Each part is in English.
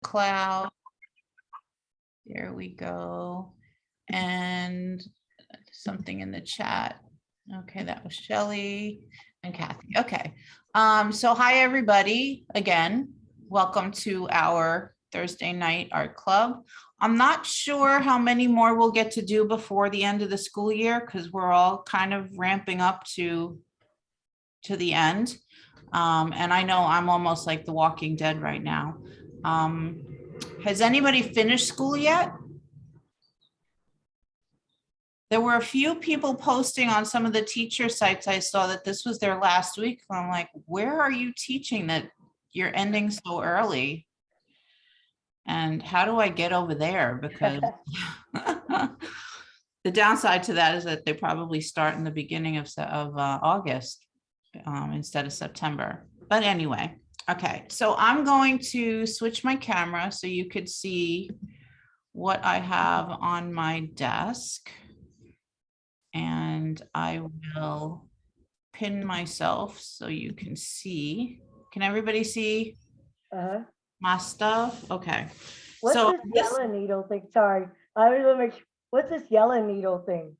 Cloud. There we go. And something in the chat. Okay, that was Shelley and Kathy. Okay. So hi, everybody. Again, welcome to our Thursday night art club. I'm not sure how many more we'll get to do before the end of the school year because we're all kind of ramping up to the end. And I know I'm almost like the Walking Dead right now. Has anybody finished school yet? There were a few people posting on some of the teacher sites. I saw that this was their last week. I'm like, where are you teaching that you're ending so early? And how do I get over there? Because the downside to that is that they probably start in the beginning of August instead of September. But anyway, okay. So I'm going to switch my camera so you could see what I have on my desk. And I will pin myself so you can see. Can everybody see my stuff? Okay. What's So this yellow needle thing? Sorry, I was gonna make sure. What's this yellow needle thing?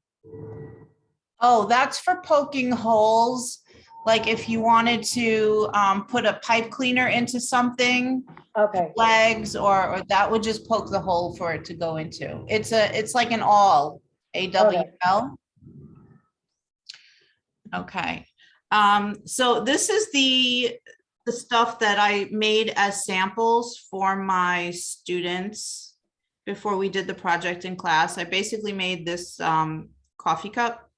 Oh, that's for poking holes. Like if you wanted to put a pipe cleaner into something, Okay. legs, or that would just poke the hole for it to go into. It's like an awl, AWL. Okay. So this is the stuff that I made as samples for my students before we did the project in class. I basically made this coffee cup.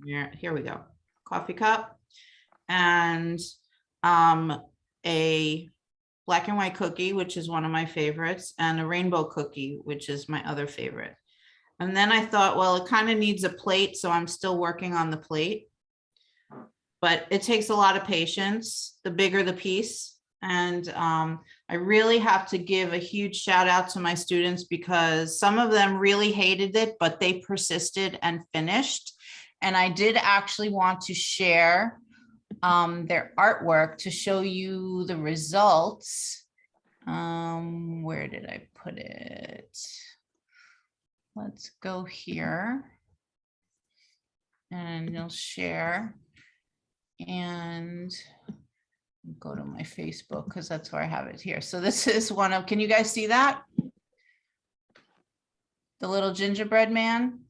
Here we go. Coffee cup and a black and white cookie, which is one of my favorites, and a rainbow cookie, which is my other favorite. And then I thought, well, it kind of needs a plate, so I'm still working on the plate. But it takes a lot of patience, the bigger the piece. And I really have to give a huge shout out to my students because some of them really hated it, but they persisted and finished. And I did actually want to share their artwork to show you the results. Where did I put it? Let's go here. And you'll share. And go to my Facebook because that's where I have it here. So this is one of, can you guys see that? The little gingerbread man.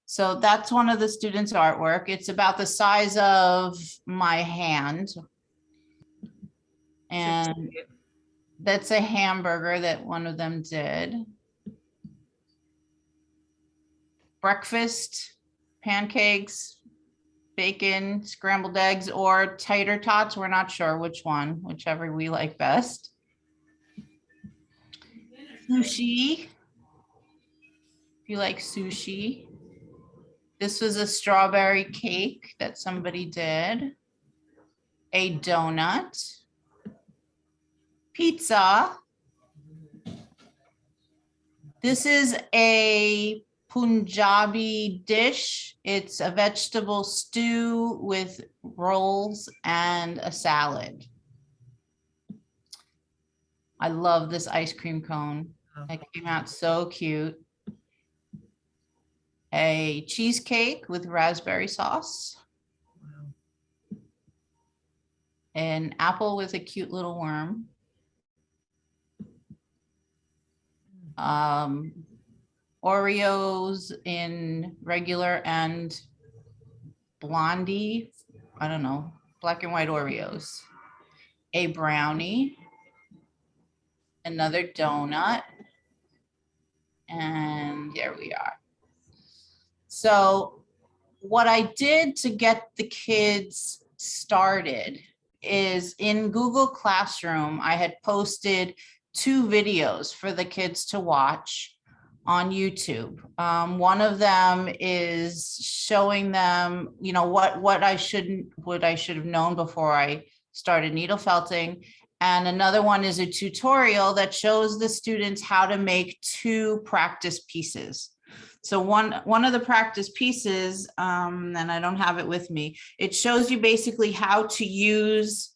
So that's one of the students' artwork. It's about the size of my hand. And that's a hamburger that one of them did. Breakfast, pancakes, bacon, scrambled eggs, or tater tots. We're not sure which one, whichever we like best. Sushi, if you like sushi. This was a strawberry cake that somebody did. A donut. Pizza. This is a Punjabi dish. It's a vegetable stew with rolls and a salad. I love this ice cream cone. It came out so cute. A cheesecake with raspberry sauce. Wow. An apple with a cute little worm. Oreos in regular and blondie, I don't know, black and white Oreos. A brownie, another donut, and there we are. So what I did to get the kids started is in Google Classroom, I had posted 2 videos for the kids to watch on YouTube. One of them is showing them, you know, what I should have known before I started needle felting. And another one is a tutorial that shows the students how to make 2 practice pieces. So one of the practice pieces, and I don't have it with me, it shows you basically how to use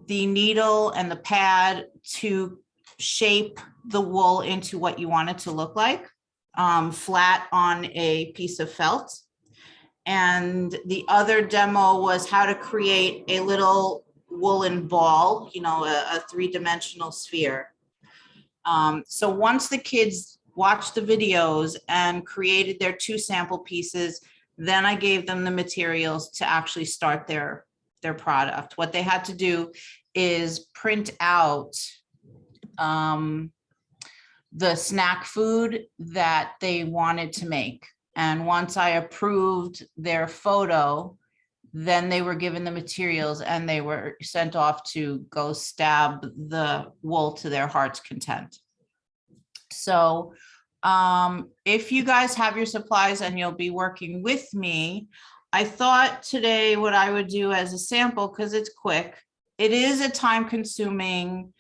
the needle and the pad to shape the wool into what you want it to look like, flat on a piece of felt. And the other demo was how to create a little woolen ball, you know, a three-dimensional sphere. So once the kids watched the videos and created their 2 sample pieces, then I gave them the materials to actually start their product. What they had to do is print out the snack food that they wanted to make. And once I approved their photo, then they were given the materials and they were sent off to go stab the wool to their heart's content. So if you guys have your supplies and you'll be working with me, I thought today what I would do as a sample, because it's quick, it is a time-consuming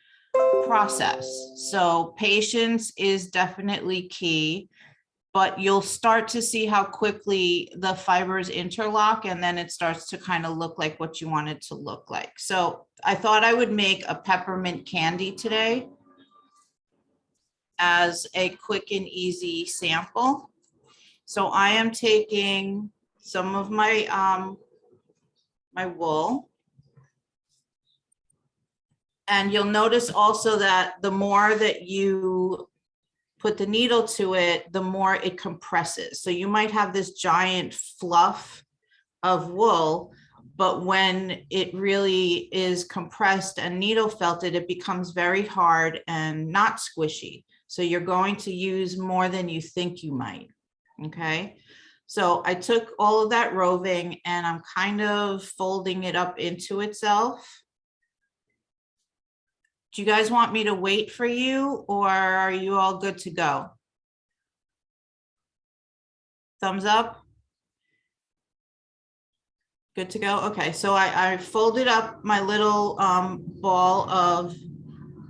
process. So patience is definitely key, but you'll start to see how quickly the fibers interlock, and then it starts to kind of look like what you want it to look like. So I thought I would make a peppermint candy today as a quick and easy sample. So I am taking some of my my wool, and you'll notice also that the more that you put the needle to it, the more it compresses. So you might have this giant fluff of wool, but when it really is compressed and needle felted, it becomes very hard and not squishy. So you're going to use more than you think you might, okay? So I took all of that roving and I'm kind of folding it up into itself. Do you guys want me to wait for you, or are you all good to go? Thumbs up. Good to go. Okay, so I folded up my little ball of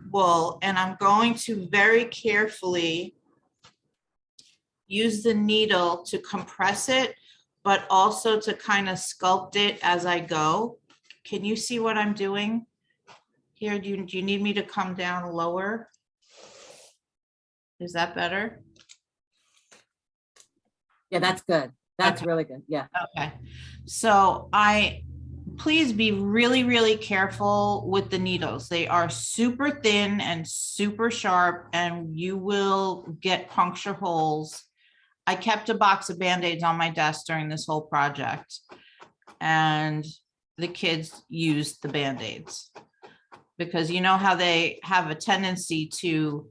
wool, and I'm going to very carefully use the needle to compress it, but also to kind of sculpt it as I go. Can you see what I'm doing here? Do you need me to come down lower? Is that better? Yeah, that's good. That's Okay. really good. Yeah. Okay. So please be really, really careful with the needles. They are super thin and super sharp, and you will get puncture holes. I kept a box of Band-Aids on my desk during this whole project, and the kids used the Band-Aids because you know how they have a tendency to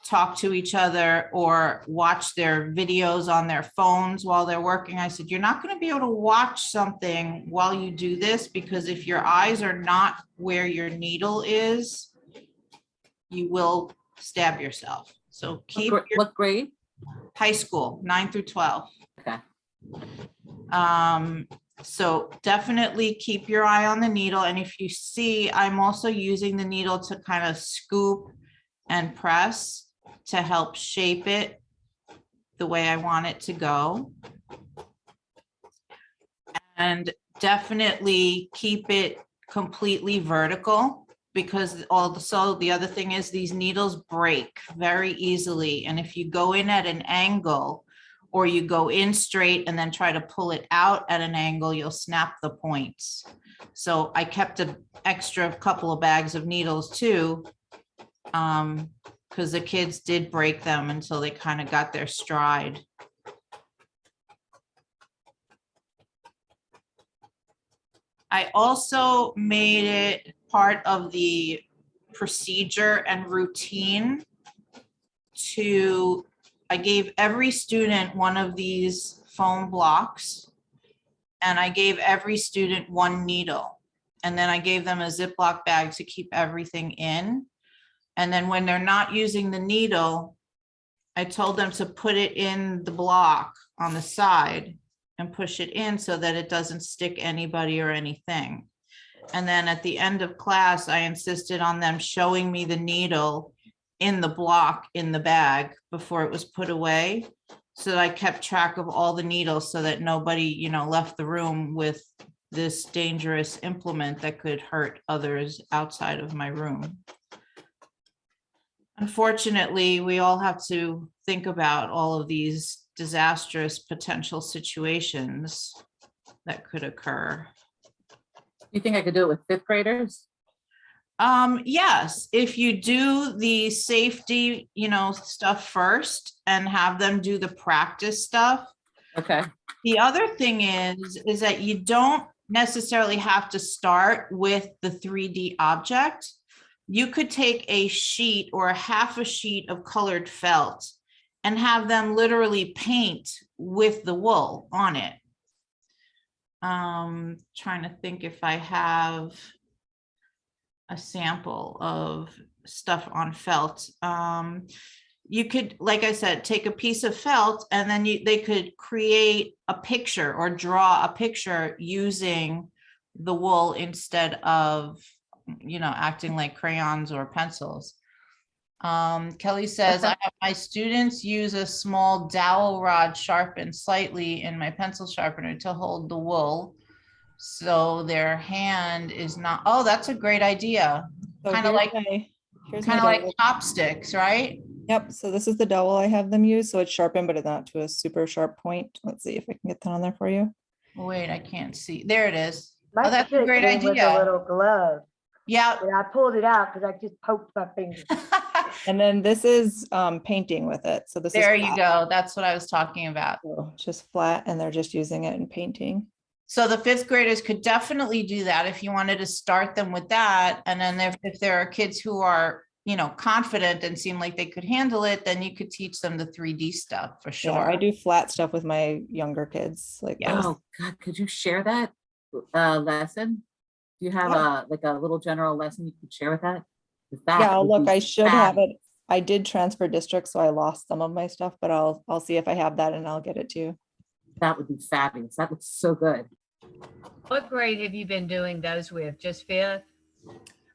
talk to each other or watch their videos on their phones while they're working. I said, you're not going to be able to watch something while you do this, because if your eyes are not where your needle is, you will stab yourself. So keep What grade? High school, 9 through 12. Okay. So definitely keep your eye on the needle. And if you see, I'm also using the needle to kind of scoop and press to help shape it the way I want it to go. And definitely keep it completely vertical, because also the other thing is these needles break very easily. And if you go in at an angle, or you go in straight and then try to pull it out at an angle, you'll snap the points. So I kept an extra couple of bags of needles too, because the kids did break them until they kind of got their stride. I also made it part of the procedure and routine I gave every student one of these foam blocks, and I gave every student one needle. And then I gave them a Ziploc bag to keep everything in. And then when they're not using the needle, I told them to put it in the block on the side and push it in so that it doesn't stick anybody or anything. And then at the end of class, I insisted on them showing me the needle in the block in the bag before it was put away. So that I kept track of all the needles so that nobody, left the room with this dangerous implement that could hurt others outside of my room. unfortunately, we all have to think about all of these disastrous potential situations that could occur. You think I could do it with fifth graders? Yes, if you do the safety, stuff first and have them do the practice stuff. Okay, The other thing is that you don't necessarily have to start with the 3D object. You could take a sheet or a half a sheet of colored felt and have them literally paint with the wool on it. Trying to think if I have a sample of stuff on felt. You could, like I said, take a piece of felt and then they could create a picture or draw a picture using the wool instead of, acting like crayons or pencils. Kelly says, I have my students use a small dowel rod sharpened slightly in my pencil sharpener to hold the wool, so their hand is not, oh, that's a great idea. So Kind of here's like, my- here's kind my of like dowel. chopsticks, right? Yep, so this is the dowel I have them use, so it's sharpened, but it's not to a super sharp point. Let's see if I can get that on there for you. Wait, I can't see. There it is. My Oh, that's a kit great came with a idea. little glove, Yeah. and I pulled it out because I just poked my finger. And then this is painting with it, so this is. There you flat. go. That's what I was talking about. So just flat, and they're just using it in painting. So the fifth graders could definitely do that if you wanted to start them with that. And then if there are kids who are, confident and seem like they could handle it, then you could teach them the 3D stuff for sure. Yeah, I do flat stuff with my younger kids, like Yeah. this. oh God, could you share that lesson? Do you have Yeah. a little general lesson you could share with that? 'Cause Yeah, that would look, be I should have fab- it. I did transfer districts, so I lost some of my stuff, but I'll see if I have that and I'll get it to you. That would be fabulous. That looks so good. What grade have you been doing those with? Just fifth?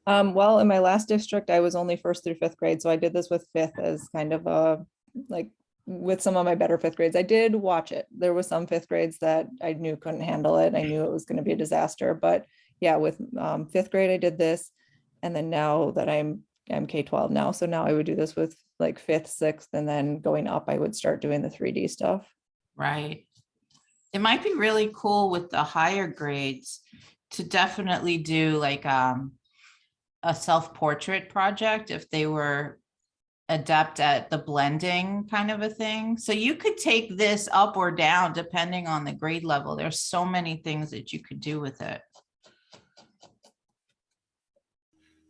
Well, in my last district, I was only first through fifth grade, so I did this with fifth as kind of a, like, with some of my better fifth grades. I did watch it. There was some fifth grades that I knew couldn't handle it. I knew it was going to be a disaster, but yeah, with fifth grade, I did this. And then now that I'm K-12 now, so now I would do this with like fifth, sixth, and then going up, I would start doing the 3D stuff. Right. It might be really cool with the higher grades to definitely do like a self-portrait project if they were adept at the blending kind of a thing. So you could take this up or down depending on the grade level. There's so many things that you could do with it.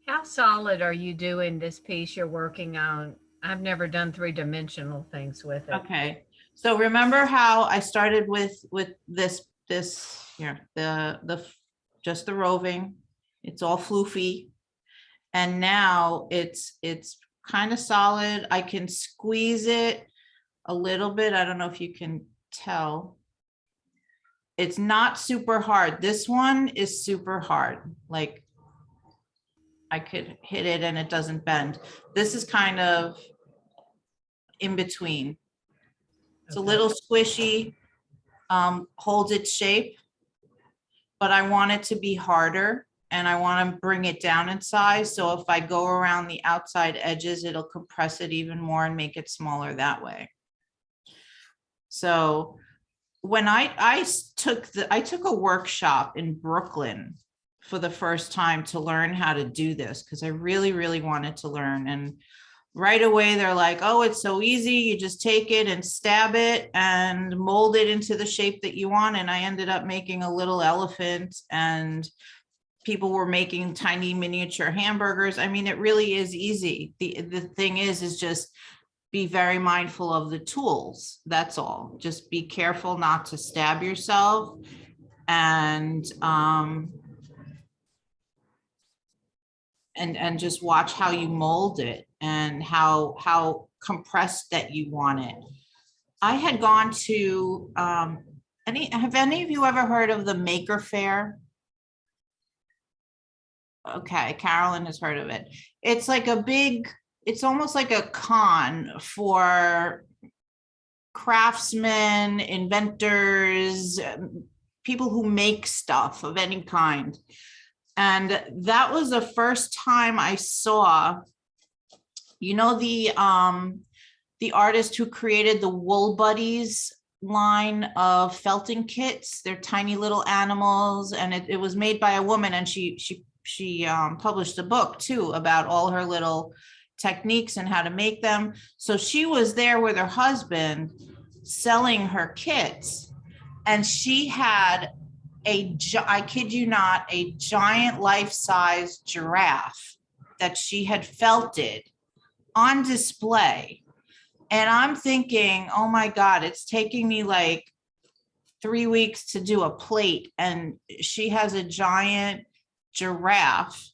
How solid are you doing this piece you're working on? I've never done three-dimensional things with it. Okay, so remember how I started with this here, just the roving. It's all floofy. And now it's kind of solid. I can squeeze it a little bit. I don't know if you can tell. It's not super hard. This one is super hard. Like I could hit it and it doesn't bend. This is kind of in between. It's a little squishy, holds its shape, but I want it to be harder and I want to bring it down in size. So if I go around the outside edges, it'll compress it even more and make it smaller that way. So when I took a workshop in Brooklyn for the first time to learn how to do this because I really, really wanted to learn. And right away, they're like, oh, it's so easy. You just take it and stab it and mold it into the shape that you want. And I ended up making a little elephant and people were making tiny miniature hamburgers. I mean, it really is easy. The thing is just be very mindful of the tools. That's all. Just be careful not to stab yourself and just watch how you mold it and how compressed that you want it. I had gone to have any of you ever heard of the Maker Faire? Okay, Carolyn has heard of it. It's like it's almost like a con for craftsmen, inventors, people who make stuff of any kind. And that was the first time I saw You know, the artist who created the Wool Buddies line of felting kits. They're tiny little animals, and it was made by a woman, and she published a book too about all her little techniques and how to make them. So she was there with her husband selling her kits, and she had I kid you not, a giant life-size giraffe that she had felted on display. And I'm thinking, oh my God, it's taking me like 3 weeks to do a plate. And she has a giant giraffe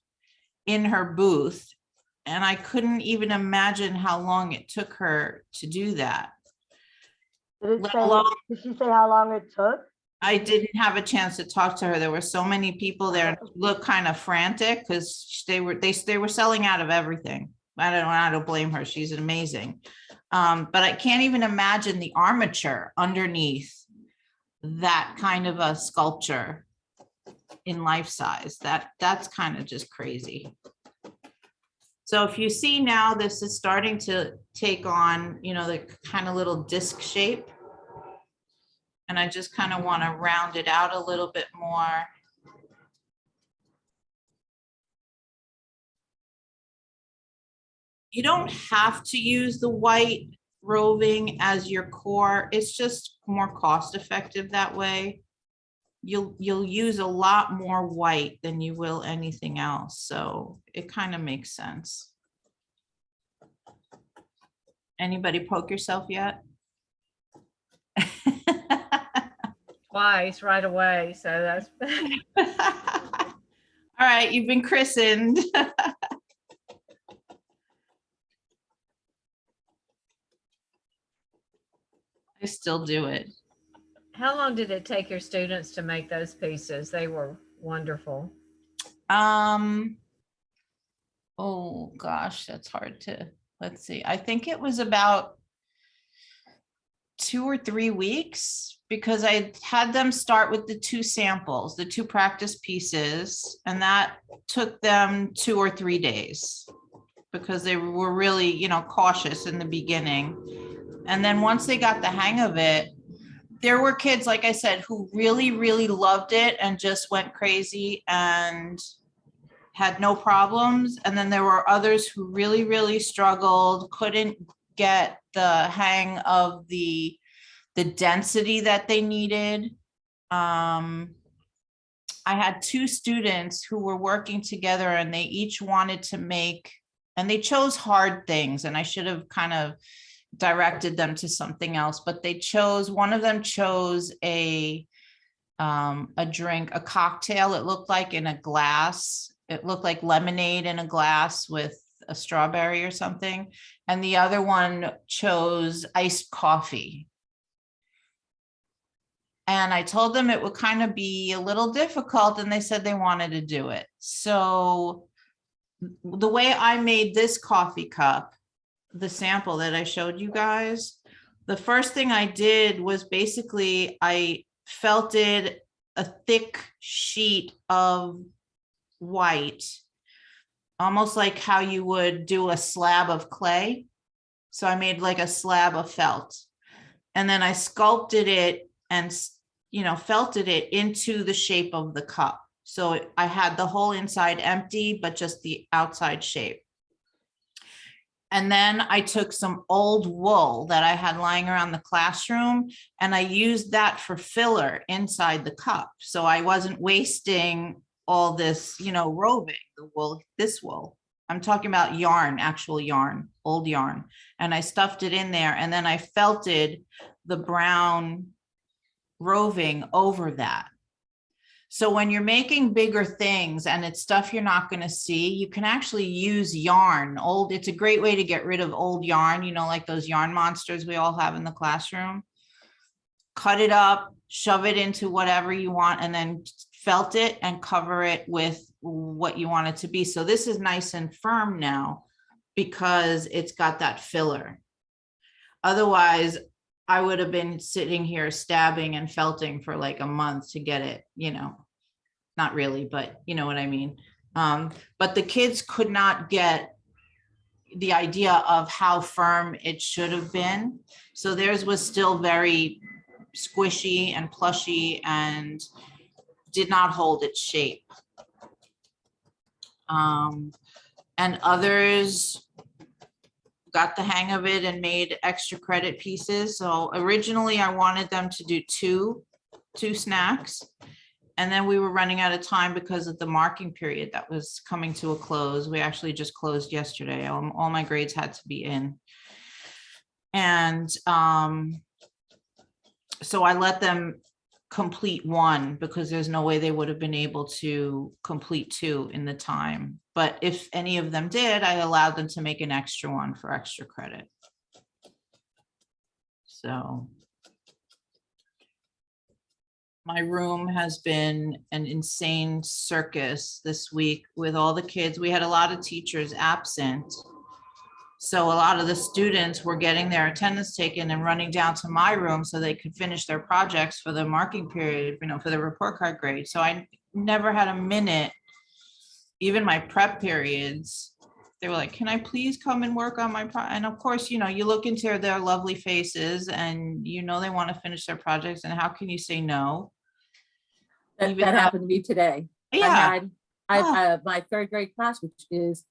in her booth. And I couldn't even imagine how long it took her to do that. Did Let alone, did she say how long it took? I didn't have a chance to talk to her. There were so many people there, and she looked kind of frantic because they were selling out of everything. I don't blame her. She's amazing. But I can't even imagine the armature underneath that kind of a sculpture in life size. That's kind of just crazy. So if you see now, this is starting to take on, you know, the kind of little disc shape. And I just kind of want to round it out a little bit more. You don't have to use the white roving as your core. It's just more cost effective that way. You'll use a lot more white than you will anything else. So it kind of makes sense. Anybody poke yourself yet? Twice right away. So that's All right, you've been christened. I still do it. how long did it take your students to make those pieces? They were wonderful. Oh gosh, that's hard to, let's see. I think it was about 2 or 3 weeks, because I had them start with the 2 samples, the 2 practice pieces, and that took them 2 or 3 days because they were really, you know, cautious in the beginning. And then once they got the hang of it, there were kids, like I said, who really, really loved it and just went crazy and had no problems. And then there were others who really, really struggled, couldn't get the hang of the density that they needed. I had 2 students who were working together, and they each wanted to make, and they chose hard things, and I should have kind of directed them to something else, but they chose, one of them chose a drink, a cocktail, it looked like, in a glass. It looked like lemonade in a glass with a strawberry or something. And the other one chose iced coffee. And I told them it would kind of be a little difficult, and they said they wanted to do it. So the way I made this coffee cup, the sample that I showed you guys, the first thing I did was basically I felted a thick sheet of white, almost like how you would do a slab of clay. So I made like a slab of felt, and then I sculpted it and, you know, felted it into the shape of the cup. So I had the whole inside empty, but just the outside shape. And then I took some old wool that I had lying around the classroom, and I used that for filler inside the cup. So I wasn't wasting all this, you know, roving, the wool, this wool. I'm talking about yarn, actual yarn, old yarn. And I stuffed it in there, and then I felted the brown roving over that. So when you're making bigger things and it's stuff you're not going to see, you can actually use yarn. It's a great way to get rid of old yarn, you know, like those yarn monsters we all have in the classroom. Cut it up, shove it into whatever you want, and then felt it and cover it with what you want it to be. So this is nice and firm now because it's got that filler. Otherwise, I would have been sitting here stabbing and felting for like a month to get it, you know, not really, but you know what I mean. But the kids could not get the idea of how firm it should have been. So theirs was still very squishy and plushy and did not hold its shape. And others got the hang of it and made extra credit pieces. So originally I wanted them to do two snacks. And then we were running out of time because of the marking period that was coming to a close. We actually just closed yesterday. All my grades had to be in. And so I let them complete one because there's no way they would have been able to complete two in the time. But if any of them did, I allowed them to make an extra one for extra credit. So my room has been an insane circus this week with all the kids. We had a lot of teachers absent. So a lot of the students were getting their attendance taken and running down to my room so they could finish their projects for the marking period, for the report card grade. So I never had a minute, even my prep periods. They were like, can I please come and work on my and of course, you look into their lovely faces and they want to finish their projects, and how can you say no? That happened to me today. Yeah. I had my third grade class, which is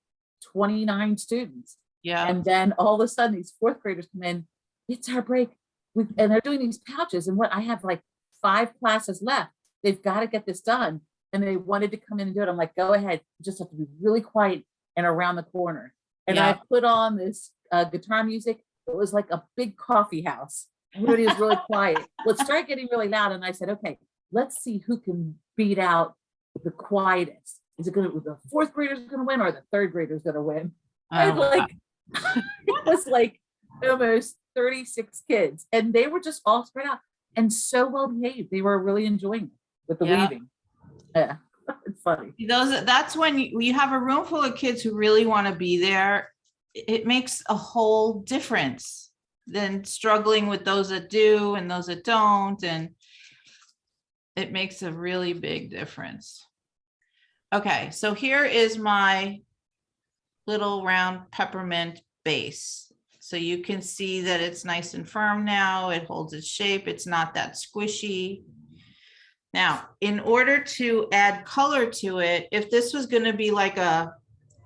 29 students. Yeah. And then all of a sudden these fourth graders come in, it's our break. And they're doing these pouches, and I have like 5 classes left. They've got to get this done. And they wanted to come in and do it. I'm like, go ahead. You just have to be really quiet and around the corner. And Yeah. I put on this guitar music. It was like a big coffee house. Everybody was really quiet. Well, it started getting really loud. And I said, okay, let's see who can beat out the quietest. Is it going to, the fourth grader's going to win or the third grader's going to win? And it was like almost 36 kids, and they were just all spread out and so well behaved. They were really enjoying it with the weaving. Yeah, it's funny. That's when you have a room full of kids who really want to be there. It makes a whole difference than struggling with those that do and those that don't. And it makes a really big difference. Okay, so here is my little round peppermint base. So you can see that it's nice and firm now. It holds its shape. It's not that squishy. Now, in order to add color to it, if this was going to be like a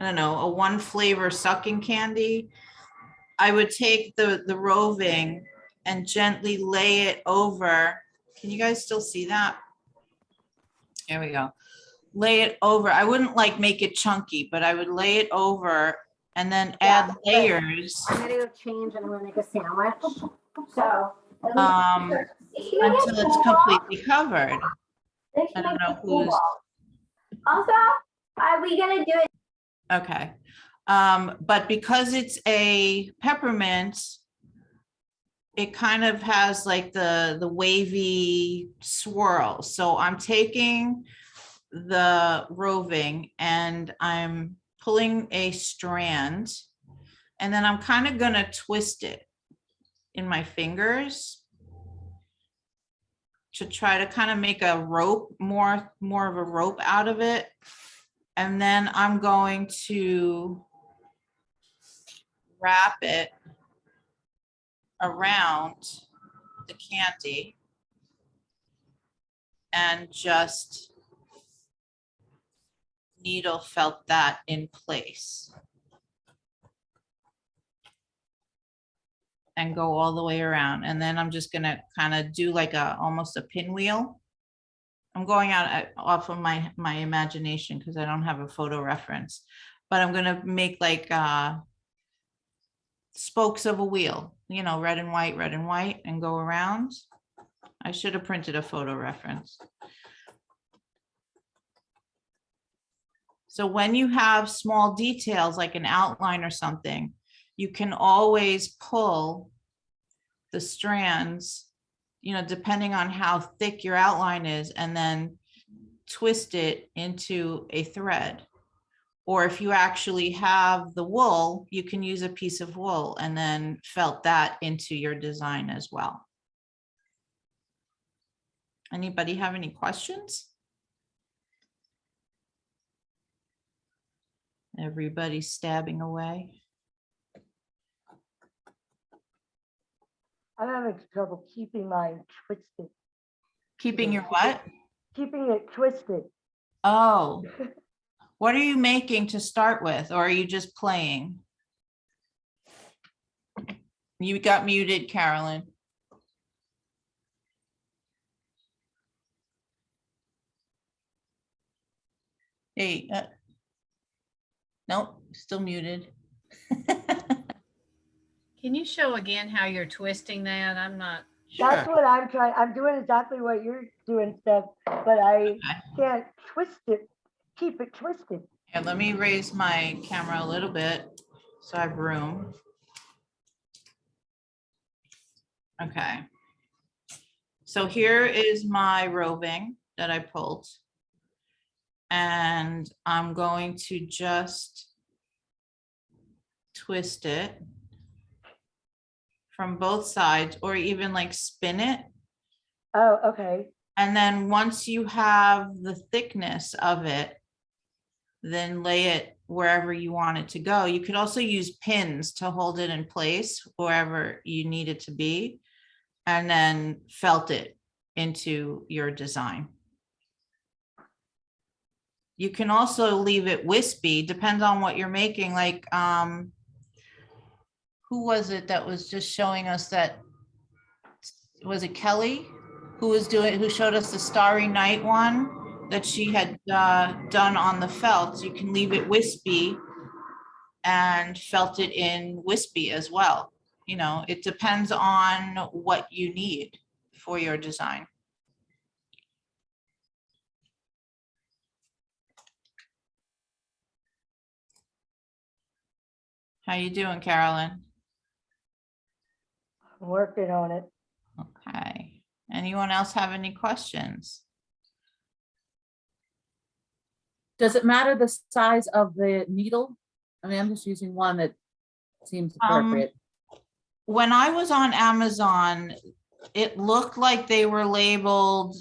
one flavor sucking candy, I would take the roving and gently lay it over. Can you guys still see that? There we go. Lay it over. I wouldn't make it chunky, but I would lay it over and then add layers. I'm gonna go change and I'm gonna make a sandwich. So. Until it's completely covered. I don't know who's. Also, are we gonna do it? Okay. But because it's a peppermint, it kind of has like the wavy swirl. So I'm taking the roving and I'm pulling a strand, and then I'm kind of going to twist it in my fingers to try to kind of make a rope, more of a rope out of it. And then I'm going to wrap it around the candy and just needle felt that in place and go all the way around. And then I'm just gonna kind of do like almost a pinwheel. I'm going out off of my imagination because I don't have a photo reference, but I'm gonna make like spokes of a wheel, red and white, and go around. I should have printed a photo reference. So when you have small details like an outline or something, you can always pull the strands, depending on how thick your outline is, and then twist it into a thread. Or if you actually have the wool, you can use a piece of wool and then felt that into your design as well. Anybody have any questions? Everybody's stabbing away. I'm having trouble keeping mine twisted. Keeping your what? Keeping it twisted. Oh, what are you making to start with, or are you just playing? You got muted, Carolyn. Hey, nope, still muted. Can you show again how you're twisting that? I'm not, That's Sure. what I'm trying. I'm doing exactly what you're doing, Steph, but I can't twist it, keep it twisted. And let me raise my camera a little bit so I have room. Okay. So here is my roving that I pulled. And I'm going to just twist it from both sides, or even like spin it. Oh, okay. And then once you have the thickness of it, then lay it wherever you want it to go. You could also use pins to hold it in place wherever you need it to be, and then felt it into your design. You can also leave it wispy, depends on what you're making. Like, who was it that was just showing us that? Was it Kelly who showed us the Starry Night one that she had done on the felt? You can leave it wispy and felt it in wispy as well. You know, it depends on what you need for your design. How you doing, Carolyn? I'm working on it. Okay. Anyone else have any questions? Does it matter the size of the needle? I mean, I'm just using one that seems appropriate. When I was on Amazon, it looked like they were labeled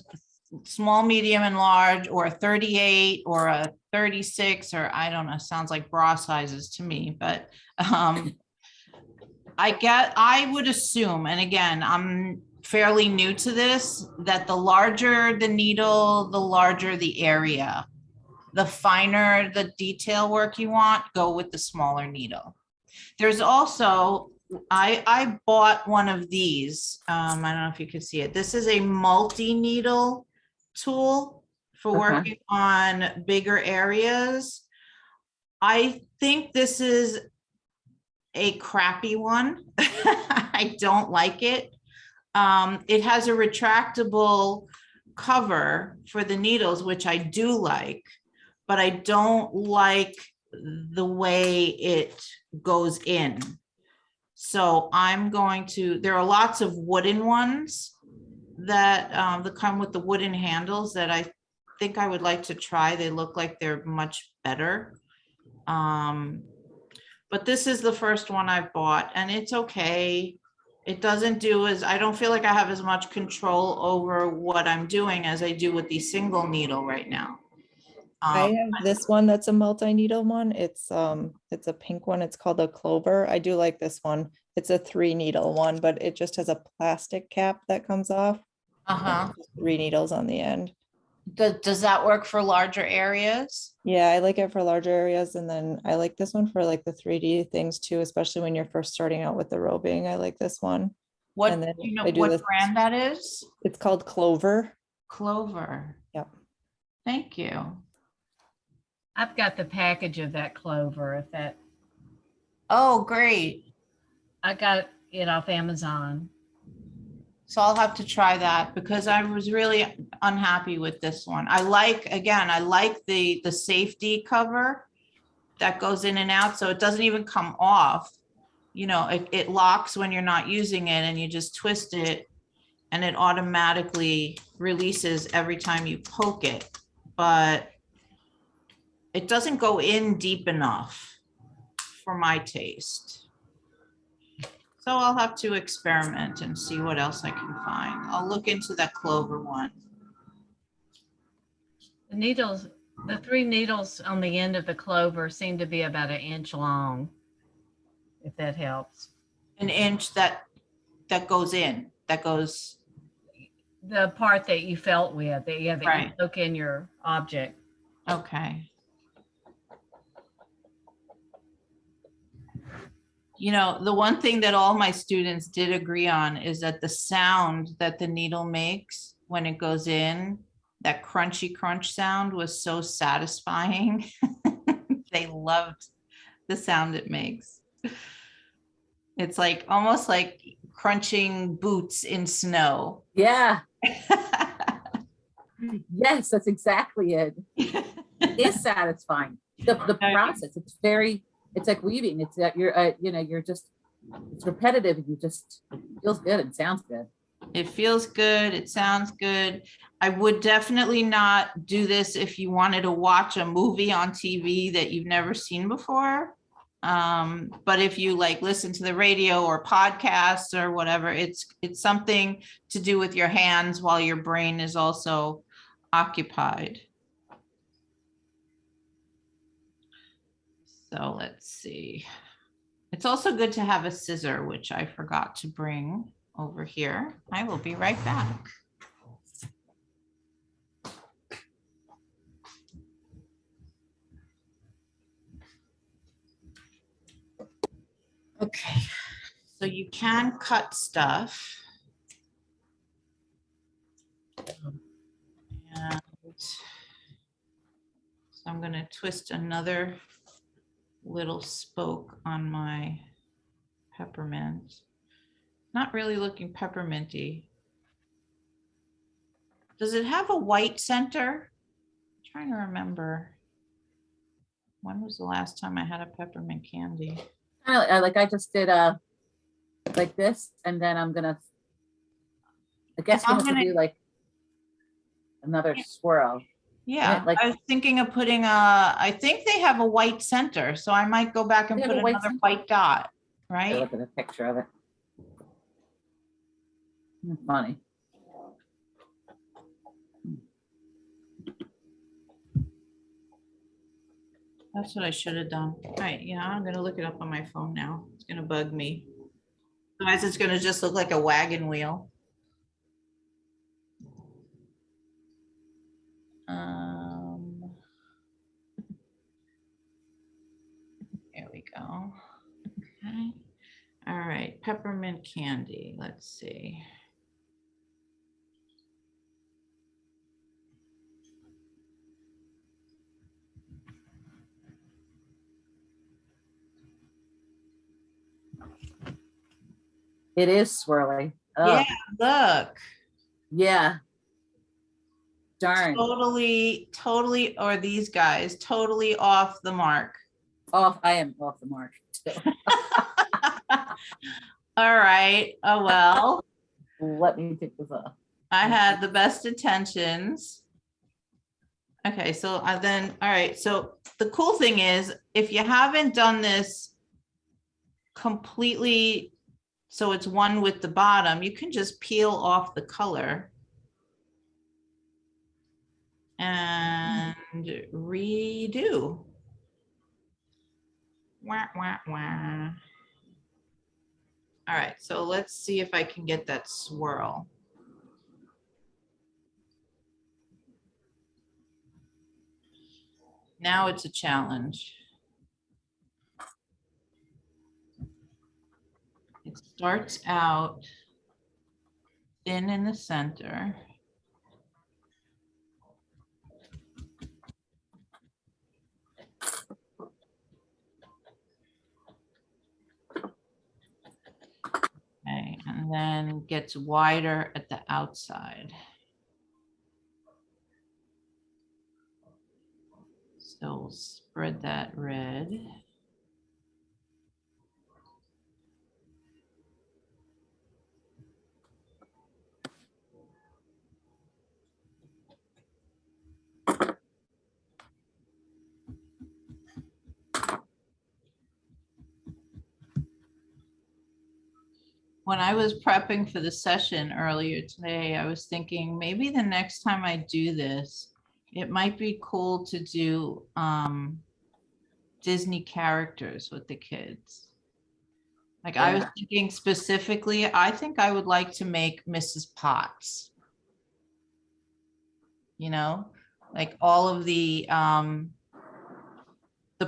small, medium, and large, or a 38 or a 36, or I don't know, sounds like bra sizes to me, but I would assume, and again, I'm fairly new to this, that the larger the needle, the larger the area. The finer the detail work you want, go with the smaller needle. There's also, I bought one of these. I don't know if you could see it. This is a multi-needle tool for Okay. working on bigger areas. I think this is a crappy one. I don't like it. It has a retractable cover for the needles, which I do like, but I don't like the way it goes in. So I'm going to, there are lots of wooden ones that come with the wooden handles that I think I would like to try. They look like they're much better. But this is the first one I've bought, and it's okay. It doesn't do I don't feel like I have as much control over what I'm doing as I do with the single needle right now. I have this one that's a multi-needle one. It's a pink one. It's called a Clover. I do like this one. It's a 3-needle one, but it just has a plastic cap that comes off. Uh-huh. 3 needles on the end. Does that work for larger areas? Yeah, I like it for larger areas, and then I like this one for like the 3D things too, especially when you're first starting out with the robing. I like this one. What, And then you know, I do what this- brand that is? It's called Clover. Clover. Yep. Thank you. I've got the package of that Clover. If that, Oh, great. I got it off Amazon. So I'll have to try that because I was really unhappy with this one. I like the safety cover that goes in and out, so it doesn't even come off. You know, it locks when you're not using it, and you just twist it and it automatically releases every time you poke it. But it doesn't go in deep enough for my taste. So I'll have to experiment and see what else I can find. I'll look into that Clover one. The needles, the 3 needles on the end of the Clover seem to be about 1 inch long, if that helps. An inch that, that goes in, that goes, The part that you felt with, that you Right. took in your object. okay. You know, the one thing that all my students did agree on is that the sound that the needle makes when it goes in, that crunchy crunch sound was so satisfying. They loved the sound it makes. It's like almost like crunching boots in snow. Yeah, yes, that's exactly it. It is satisfying. The process, it's like weaving. It's that you're just, it's repetitive. You just, it feels good and sounds good. It feels good. It sounds good. I would definitely not do this if you wanted to watch a movie on TV that you've never seen before. But if you like listen to the radio or podcasts or whatever, it's something to do with your hands while your brain is also occupied. So let's see. It's also good to have a scissor, which I forgot to bring over here. I will be right back. Okay, so you can cut stuff. And so I'm going to twist another little spoke on my peppermint. Not really looking pepperminty. Does it have a white center? I'm trying to remember. When was the last time I had a peppermint candy? Like I just did like this, and then I'm gonna, I guess I'm I'm gonna do like another swirl. Yeah, like- I was thinking of putting I think they have a white center, so I might go back and They have put a white another center? white dot, I right? look at a picture of it. Funny. That's what I should have done. All right, yeah, I'm gonna look it up on my phone now. It's gonna bug me. Otherwise, it's gonna just look like a wagon wheel. Here we go. Okay. All right, peppermint candy. Let's see. It is swirly. Oh, Yeah, look. yeah. Darn. Totally, or these guys, totally off the mark. Off. I am off the mark. All right. Oh, well, Let me take this off. I had the best intentions. Okay, so then, all right. So the cool thing is, if you haven't done this completely, so it's one with the bottom, you can just peel off the color and redo. Wah, wah, wah. All right, so let's see if I can get that swirl. Now it's a challenge. It starts out thin in the center. Okay, and then gets wider at the outside. So we'll spread that red. When I was prepping for the session earlier today, I was thinking maybe the next time I do this, it might be cool to do Disney characters with the kids. Like I was Yeah. thinking specifically, I think I would like to make Mrs. Potts. You know, like all of the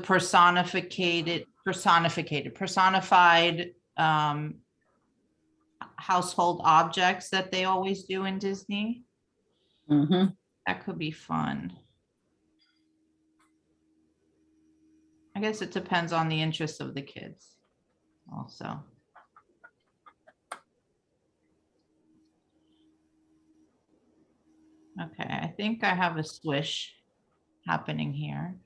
personified household objects that they always do in Disney. Mhm. That could be fun. I guess it depends on the interests of the kids also. Okay, I think I have a swish happening here.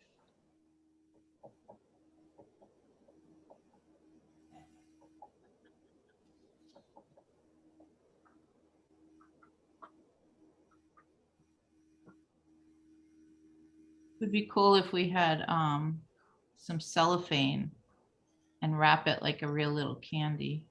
Would be cool if we had some cellophane and wrap it like a real little candy.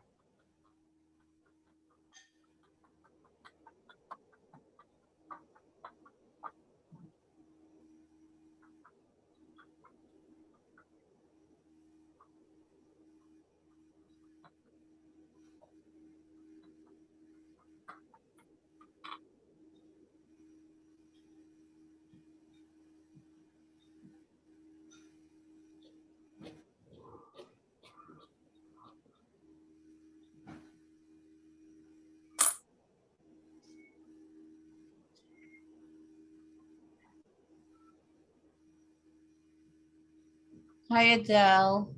Hi, Adele.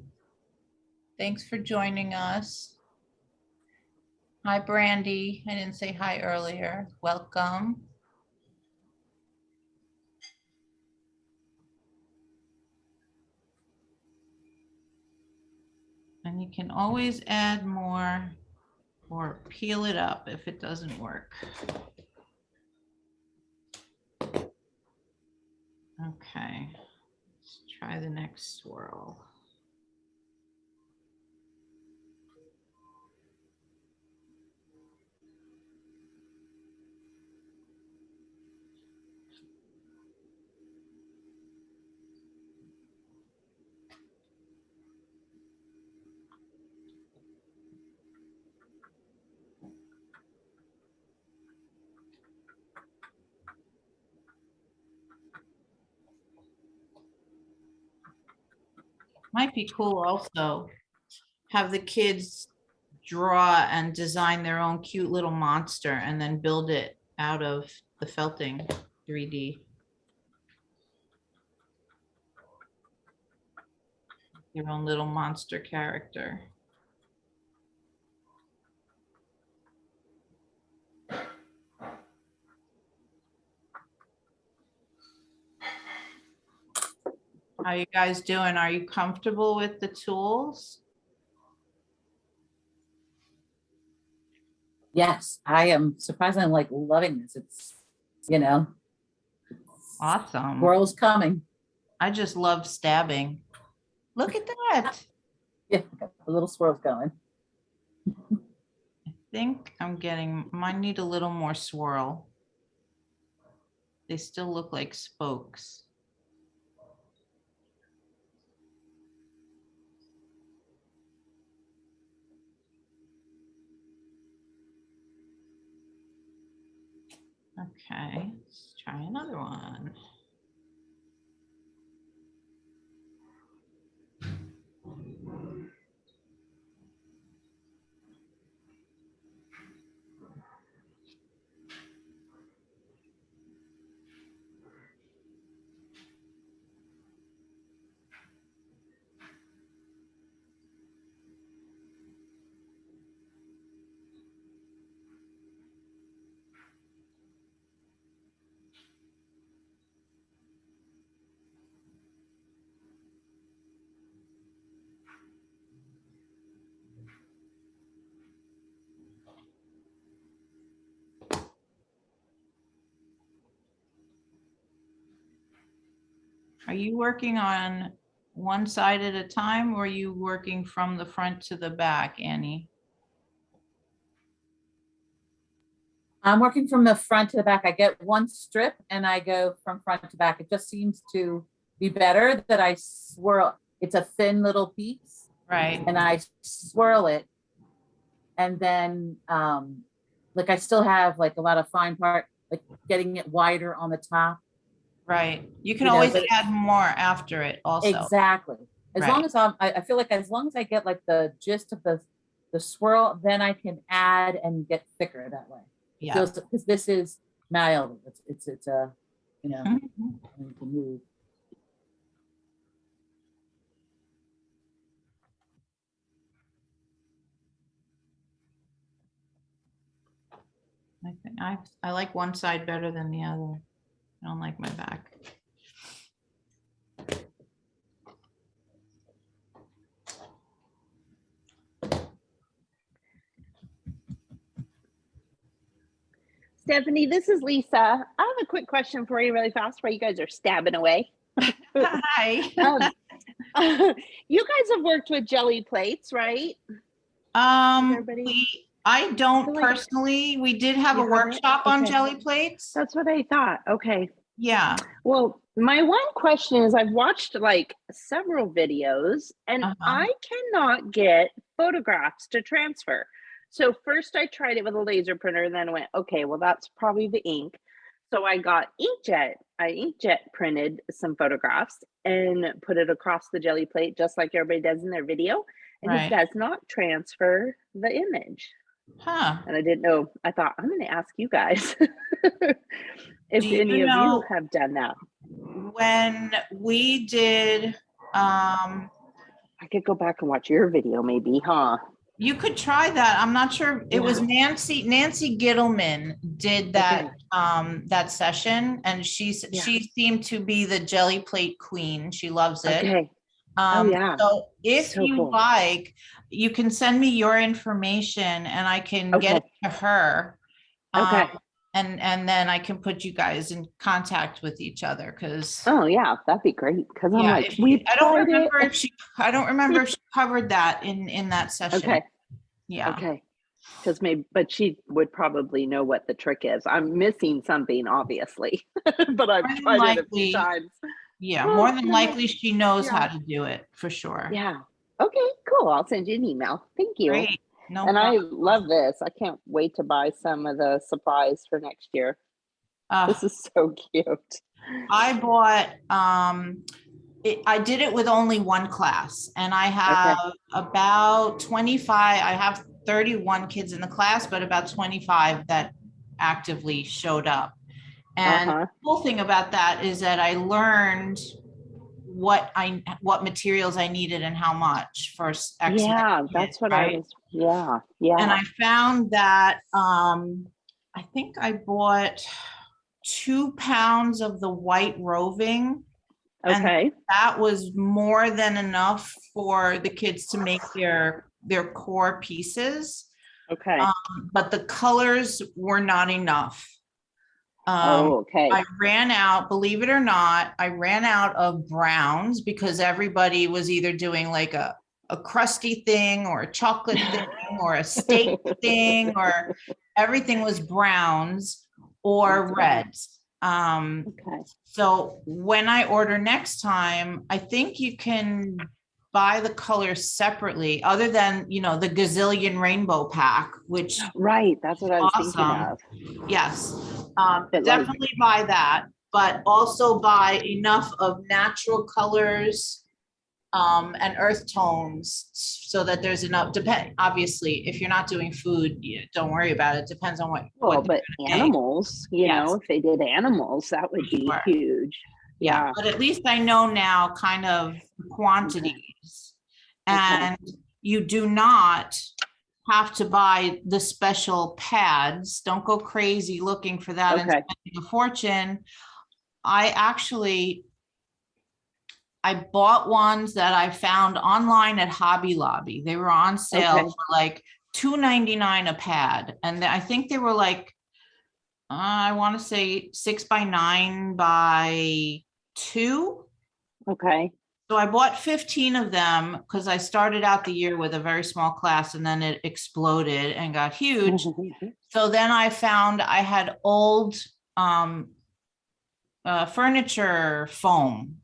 Thanks for joining us. Hi, Brandy. I didn't say hi earlier. Welcome. And you can always add more or peel it up if it doesn't work. Okay, let's try the next swirl. Might be cool also, have the kids draw and design their own cute little monster and then build it out of the felting 3D. Your own little monster character. How you guys doing? Are you comfortable with the tools? Yes, I am surprisingly like loving this. It's, you know, Awesome. world's coming. I just love stabbing. Look at that. Yeah, got the little swirls going. I think I'm getting, mine need a little more swirl. They still look like spokes. Okay, let's try another one. Are you working on one side at a time or are you working from the front to the back, Annie? I'm working from the front to the back. I get one strip and I go from front to back. It just seems to be better that I swirl. It's a thin little piece Right. and I swirl it And then, like I still have like a lot of fine part, like getting it wider on the top. Right. You can You know, always but- add more after it also. Exactly. As Right. long as I feel like as long as I get like the gist of the swirl, then I can add and get thicker that way. It Yeah. feels, because this is malleable. It's a, you know, Mhm. you can move. I think I like one side better than the other. I don't like my back. Stephanie, this is Lisa. I have a quick question for you really fast while you guys are stabbing away. Hi. You guys have worked with jelly plates, right? everybody- I don't feel like- personally. We did have a You haven't? workshop on Okay. jelly plates. That's what I thought. Okay. Yeah. Well, my one question is I've watched like several videos and I cannot get photographs to transfer. So first I tried it with a laser printer and then I went, okay, well, that's probably the ink. So I got inkjet. I inkjet printed some photographs and put it across the jelly plate, just like everybody does in their video. And Right. it does not transfer the image. Huh. And I didn't know. I thought, I'm going to ask you guys if Do you any of know- you have done that. When we did, I could go back and watch your video maybe, huh? you could try that. I'm not sure. It was Yeah. Nancy Gittleman did that, Okay. that session, and she Yeah. seemed to be the jelly plate queen. She loves it. Okay. Oh, yeah. So if So you cool. like, you can send me your information and I can get it Okay. to her. Okay. And then I can put you guys in contact with each other, because Oh, yeah. That'd be great. Because I'm yeah, like, if we I don't tried remember it. if she covered that in that session. Okay. Yeah. Okay. Because but she would probably know what the trick is. I'm missing something, obviously, but I've More than tried it a likely- few times. Yeah, Oh, more than no. likely she knows how Yeah. to do it for sure. Yeah. Okay, cool. I'll send you an email. Thank you. Great. No And I problem. love this. I can't wait to buy some of the supplies for next year. Uh, This is so cute. I bought, I did it with only one class, and I have about 25, I have 31 kids in the class, but about 25 that actively showed up. And Uh-huh. the cool thing about that is that I learned what materials I needed and how much for X. Yeah, many that's kids, what right? I was. Yeah, And yeah. I found that, I think I bought 2 pounds of the white roving. And Okay. that was more than enough for the kids to make their core pieces. Okay. But the colors were not enough. Oh, okay. I ran out, believe it or not, I ran out of browns because everybody was either doing like a crusty thing or a chocolate thing or a steak thing, or everything was browns or reds. Okay. So when I order next time, I think you can buy the colors separately, other than, the gazillion rainbow pack, which Right. That's what I was thinking awesome. of. Yes, But definitely buy that, but also buy enough of natural colors and earth tones so that there's enough. Obviously, if you're not doing food, don't worry about it. Depends on what Well, they're but gonna make. animals, Yes. if they did animals, that would be Sure. huge. Yeah, but at least I know now kind of quantities. Okay. And you do not have to buy the special pads. Don't go crazy looking for that and Okay. spending a fortune. I bought ones that I found online at Hobby Lobby. They were on sale Okay. for like $2.99 a pad. And I think they were like, I want to say 6x9 by 2. Okay. So I bought 15 of them because I started out the year with a very small class and then it exploded and got huge. So then I found I had old furniture foam.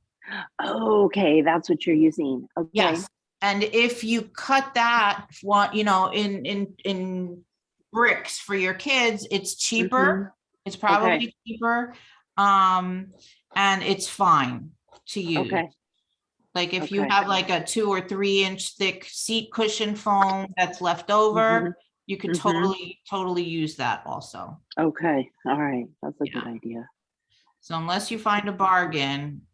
Okay, that's what you're using. Okay. Yes. And if you cut that one, in bricks for your kids, it's cheaper. It's probably cheaper. And it's fine to use. Okay. Like if you Okay. have like a 2 or 3 inch thick seat cushion foam that's left over, you could totally use that also. Okay. All right. That's a Yeah. good idea. So unless you find a bargain,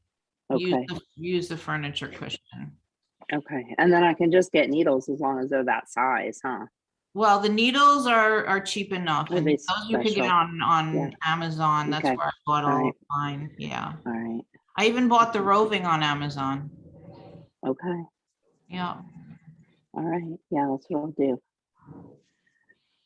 Okay. use the furniture cushion. Okay. And then I can just get needles as long as they're that size, huh? Well, the needles are cheap enough, Are and they those you could get special? on Yeah. Amazon. That's Okay. where I bought All all right. of mine. Yeah. All right. I even bought the roving on Amazon. Okay. Yeah. All right. Yeah, that's what I'll do.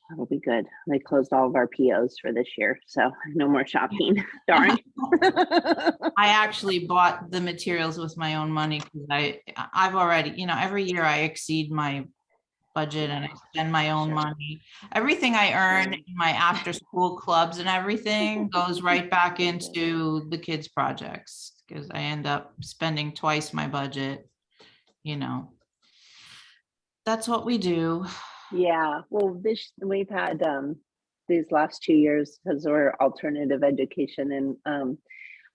That'll be good. They closed all of our POs for this year, so no more shopping. Darn. I actually bought the materials with my own money because I've already, every year I exceed my budget and I spend my own Sure. money. Everything I earn in my after school clubs and everything goes right back into the kids' projects because I end up spending twice my budget, That's what we do. Yeah, well, we've had these last 2 years because we're alternative education, and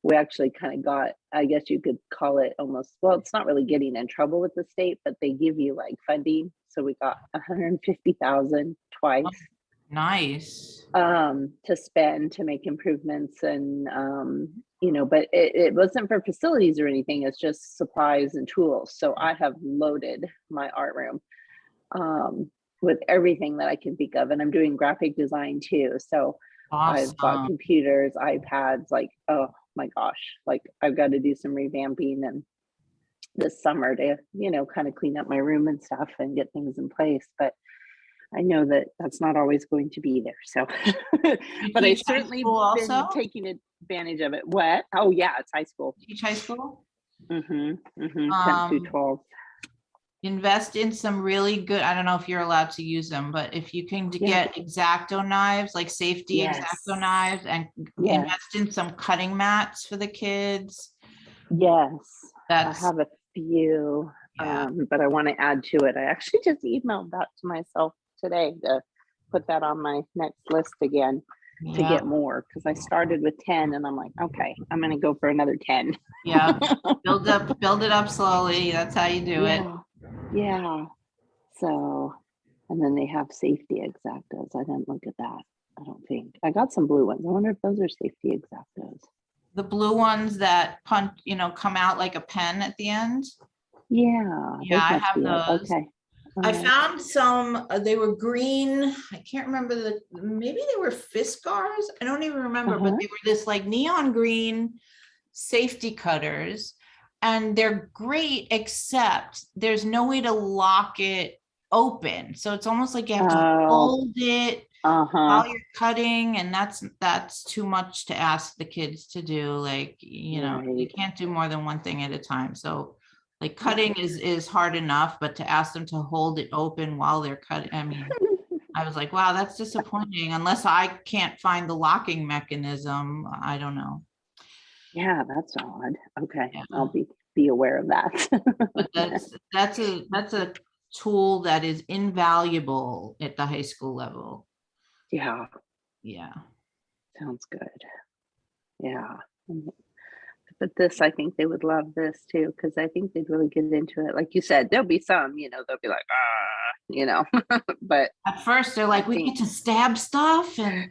we actually kind of got, I guess you could call it almost, well, it's not really getting in trouble with the state, but they give you like funding. So we got 150,000 twice Nice. to spend to make improvements, and but it wasn't for facilities or anything. It's just supplies and tools. So I have loaded my art room with everything that I can think of. And I'm doing graphic design too. So I've bought Awesome. computers, iPads, like, oh my gosh, like I've got to do some revamping and this summer to, kind of clean up my room and stuff and get things in place. But I know that that's not always going to be there. So, You but I teach high certainly school been also? taking advantage of it. What? Oh yeah, it's high school. Teach high school? 10 through 12. Invest in some really good, I don't know if you're allowed to use them, but if you can Yeah. get X-Acto knives, like safety Yes. X-Acto knives, and Yes. invest in some cutting mats for the kids. Yes, That's, I have a few, yeah. but I want to add to it. I actually just emailed that to myself today to put that on my next list again to Yeah, get more, because I started with 10 and I'm like, okay, I'm going to go for another 10. yeah. Build it up slowly. That's how you do it. Yeah. So, and then they have safety X-Actos. I didn't look at that. I don't think. I got some blue ones. I wonder if those are safety X-Actos. The blue ones that punch, come out like a pen at the end. Yeah. Yeah, I must have be it. those. Okay. I Alright. found some, they were green. I can't remember maybe they were Fiskars. I don't even remember, but they were this like neon green safety cutters. And they're great, except there's no way to lock it open. So it's almost like you have to hold it while you're cutting. And that's too much to ask the kids to do. Like, you Right. can't do more than one thing at a time. So like cutting is hard enough, but to ask them to hold it open while they're cutting, I mean, I was like, wow, that's disappointing. Unless I can't find the locking mechanism, I don't know. Yeah, that's odd. Okay, Yeah. I'll be aware of that. But that's a tool that is invaluable at the high school level. Yeah, Yeah. sounds good. Yeah. But this, I think they would love this too, because I think they'd really get into it. Like you said, there'll be some, they'll be like, but At first they're like, we get to stab stuff, and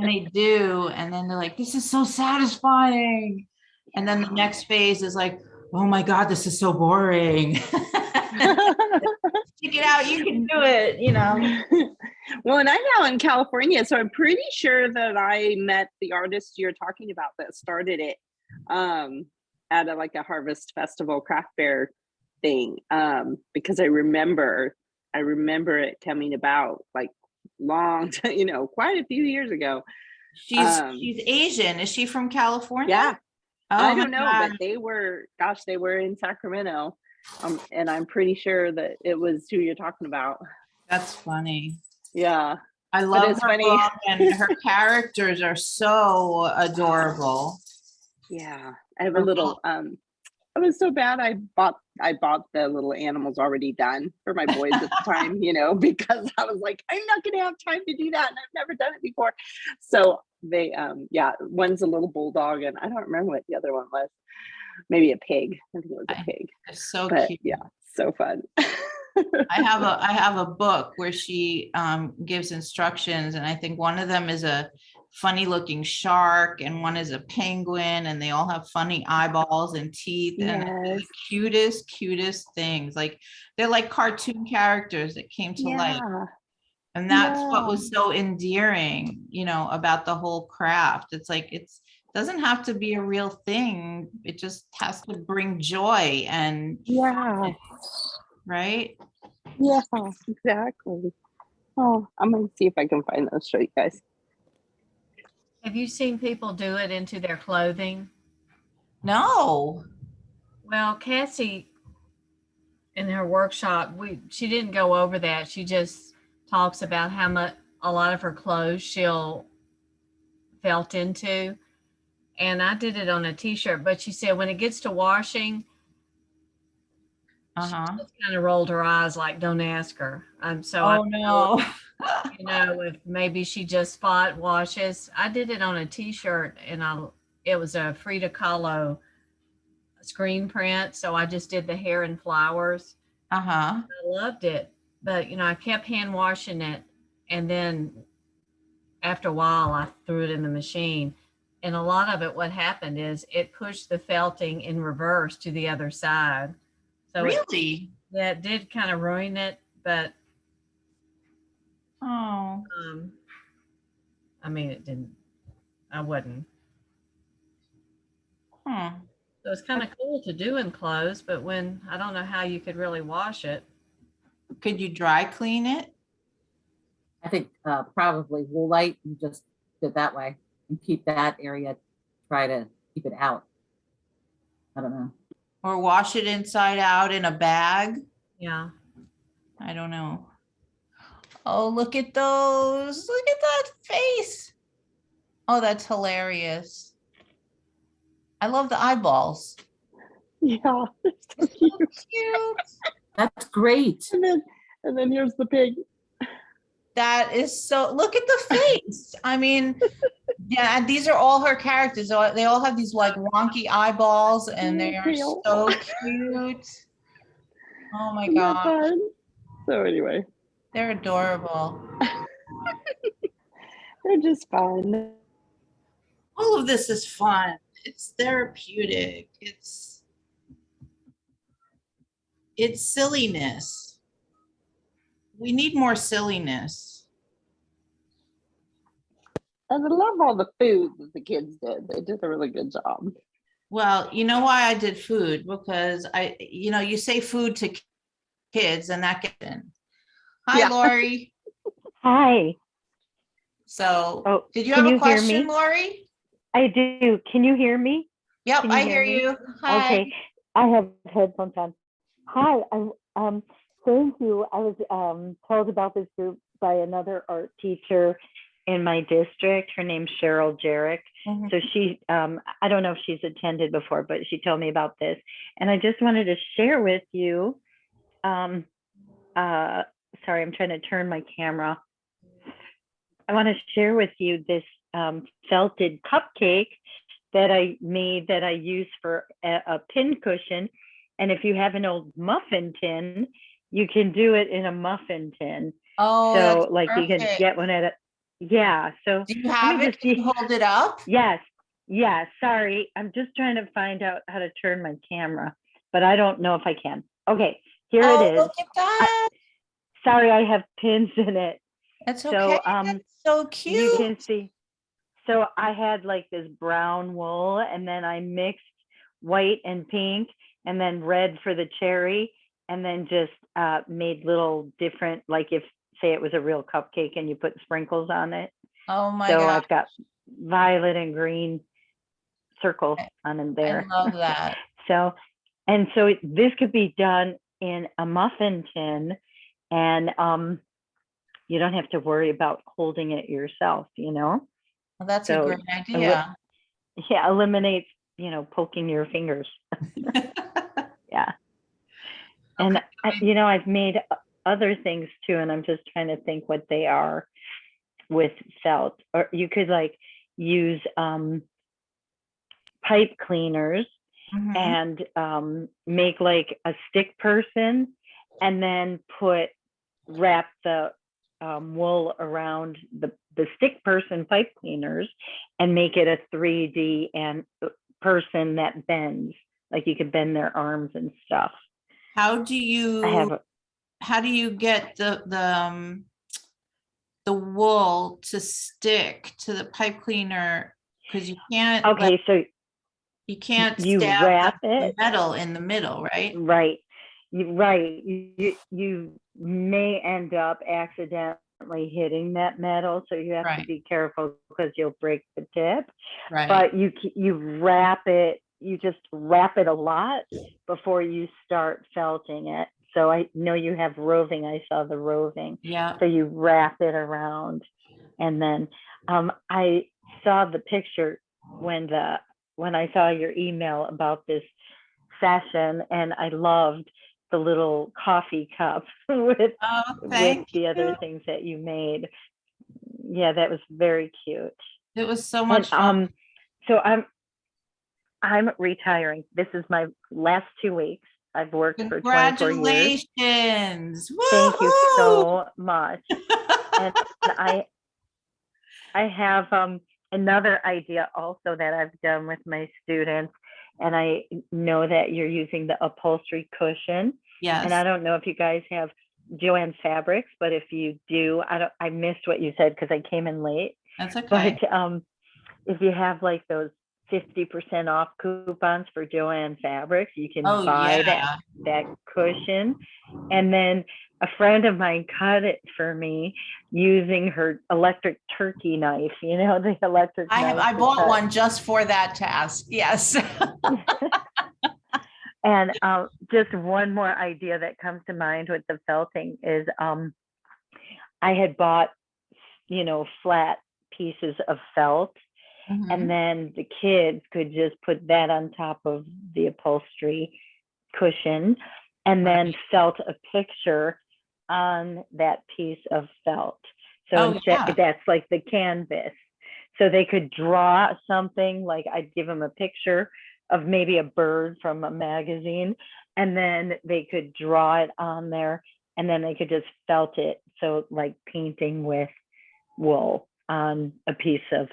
they do, and then they're like, this is so satisfying. And then the next phase is like, oh my God, this is so boring. Stick it out, you can do it, Well, and I'm now in California, so I'm pretty sure that I met the artist you're talking about that started it at a harvest festival craft fair thing, because I remember it coming about like long, quite a few years ago. She's Asian. Is she from California? Yeah. Oh, I don't know, God. but they were in Sacramento. And I'm pretty sure that it was who you're talking about. That's funny. Yeah. I love it's her funny. book, and her characters are so adorable. Yeah. I have a little, it was so bad I bought I bought the little animals already done for my boys at the time, because I was like, I'm not gonna have time to do that, and I've never done it before. So they, yeah, one's a little bulldog, and I don't remember what the other one was. Maybe a pig. I think it was a pig. They're so But cute. yeah, so fun. I have a book where she gives instructions, and I think one of them is a funny looking shark and one is a penguin, and they all have funny eyeballs and teeth, and they're the cutest things. Like they're like cartoon characters that came to life. Yeah. And that's what was so endearing, about the whole craft. It's like it doesn't have to be a real thing. It just has to bring joy and Yeah. right? Yeah, exactly. Oh, I'm gonna see if I can find those, show you guys. Have you seen people do it into their clothing? No. Well, Cassie in her workshop, she didn't go over that. She just talks about how much a lot of her clothes she'll felt into. And I did it on a t-shirt, but she said when it gets to washing, she just kind of rolled her eyes like, don't ask her. So I Oh no. if maybe she just spot washes. I did it on a t-shirt, and it was a Frida Kahlo screen print. So I just did the hair and flowers. Uh-huh. I loved it, but I kept hand washing it, and then after a while I threw it in the machine. And a lot of it, what happened is it pushed the felting in reverse to the other side. So really? That did kind of ruin it, but Oh. I mean, it didn't. I wouldn't. So it's kind of cool to do in clothes, but when I don't know how you could really wash it. Could you dry clean it? I think probably Woolite, and just do it that way and keep that area, try to keep it out. I don't know. Or wash it inside out in a bag? Yeah. I don't know. Oh, look at those. Look at that face. Oh, that's hilarious. I love the eyeballs. Yeah, it's so So cute. cute. That's great. And then here's the pig. That is so, look at the face. I mean, yeah, and these are all her characters. They all have these like wonky eyeballs, and they are so cute. Oh my Isn't that God. fun? So anyway, They're adorable. they're just fun. All of this is fun. It's therapeutic. It's silliness. We need more silliness. And I love all the food that the kids did. They did a really good job. Well, you know why I did food? Because you say food to kids and that gets in. Hi, Yeah. Lori. Hi. So, did you can have a you hear question, me? Lori? I do. Can you hear me? Yep, Can you I hear hear me? you. Hi. Okay. I have headphones on. Hi. Thank you. I was told about this group by another art teacher in my district. Her name's Cheryl Jarek. Mhm. So she, I don't know if she's attended before, but she told me about this. And I just wanted to share with you. Sorry, I'm trying to turn my camera. I want to share with you this felted cupcake that I made that I use for a pin cushion. And if you have an old muffin tin, you can do it in a muffin tin. Oh, so that's like perfect. you can get one at a, yeah. So do you have it? Can you hold it up? Yes. Yeah. Sorry. I'm just trying to find out how to turn my camera, but I don't know if I can. Okay. Here it is. Look at that. Sorry, I have pins in it. That's So, okay. That's so cute. You can see. So I had like this brown wool, and then I mixed white and pink, and then red for the cherry, and then just made little different, like if say it was a real cupcake and you put sprinkles on it. Oh my so God. I've got violet and green circles on them there. I love that. So this could be done in a muffin tin, and you don't have to worry about holding it yourself, Well, that's a great idea. Yeah, eliminates, poking your fingers. Yeah. And Okay. I've made other things too, and I'm just trying to think what they are with felt. Or you could like use pipe cleaners Mhm. and make like a stick person, and then wrap the wool around the stick person pipe cleaners and make it a 3D and person that bends. Like you could bend their arms and stuff. How do I you, have a, how do you get the wool to stick to the pipe cleaner? Because okay, so you can't you stab wrap the it. metal in the middle, right? Right. Right. You may end up accidentally hitting that metal, so you have to Right, be careful because you'll break the tip. right. But you wrap it. You just wrap it a lot before you start felting it. So I know you have roving. I saw the roving. Yeah. So you wrap it around, and then I saw the picture when I saw your email about this session, and I loved the little coffee cup with Oh, thank the you. other things that you made. Yeah, that was very cute. It was so And much fun. so I'm retiring. This is my last 2 weeks. I've worked for 24 years. Congratulations. Thank you Woohoo! so much. And I have another idea also that I've done with my students, and I know that you're using the upholstery cushion. And I Yes, don't know if you guys have Joanne Fabrics, but if you do, I missed what you said because I came in late. that's okay. But if you have like those 50% off coupons for Joanne Fabrics, you can Oh, buy yeah. that cushion. And then a friend of mine cut it for me using her electric turkey knife, the electric knife I to bought cut. one just for that task. Yes. And just one more idea that comes to mind with the felting is I had bought, flat pieces of felt, and Mhm. then the kids could just put that on top of the upholstery cushion and then Right. felt a picture on that piece of felt. So Oh, instead, yeah. that's like the canvas. So they could draw something, like I'd give them a picture of maybe a bird from a magazine, and then they could draw it on there, and then they could just felt it. So like painting with wool on a piece of,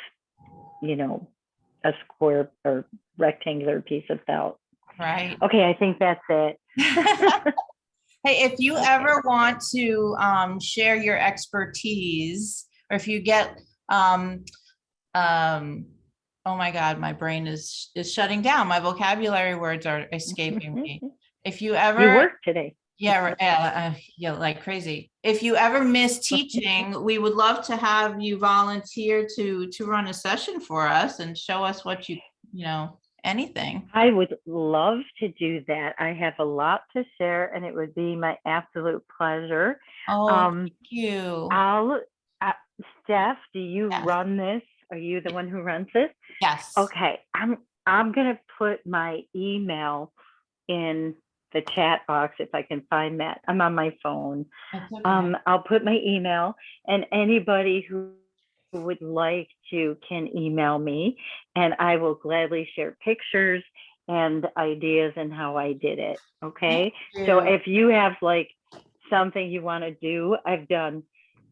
a square or rectangular piece of felt. Right. Okay, I think that's it. Hey, if you Okay. ever want to share your expertise, or if you get, oh my God, my brain is shutting down. My vocabulary words are escaping me. If you You ever, work today. yeah, like crazy. If you ever miss teaching, we would love to have you volunteer to run a session for us and show us what anything. I would love to do that. I have a lot to share, and it would be my absolute pleasure. Oh, thank you. I'll, Steph, do you Yes. run this? Are you the one who runs this? Yes. Okay, I'm gonna put my email in the chat box if I can find that. I'm on my phone. That's okay. I'll put my email, and anybody who would like to can email me, and I will gladly share pictures and ideas and how I did it. Okay. Thank So you. if you have like something you want to do, I've done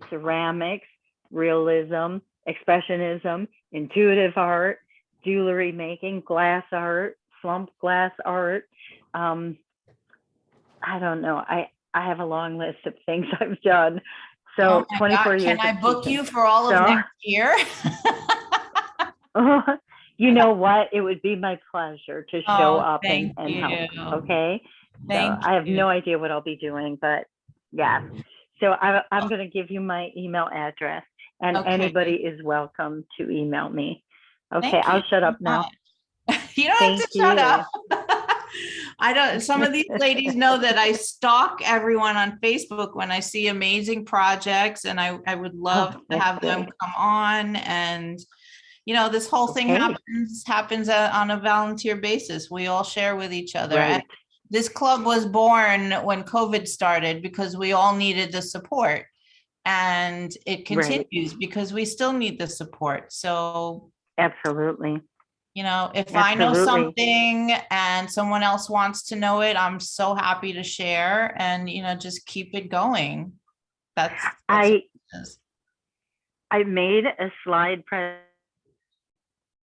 ceramics, realism, expressionism, intuitive art, jewelry making, glass art, slump glass art. I don't know. I have a long list of things I've done. So Oh my 24 God, years can I of book teaching. you for all of So, next year? you know what? It would be my pleasure to show Oh, up thank and help. you. Okay. So Thank I have you. no idea what I'll be doing, but yeah. So I'm going to give you my email address, and Okay. anybody is welcome to email me. Okay, Thank I'll you shut so up now. much. You don't have Thank to shut you. up. I don't, some of these ladies know that I stalk everyone on Facebook when I see amazing projects, and I would love to That's have them great. come on. And, this whole thing Okay. happens on a volunteer basis. We all share with each other. And Right. this club was born when COVID started because we all needed the support. And it continues because we still need the support. So, Absolutely. you know, if I know Absolutely. something and someone else wants to know it, I'm so happy to share and, you know, just keep it going. That's what it is. I made a slide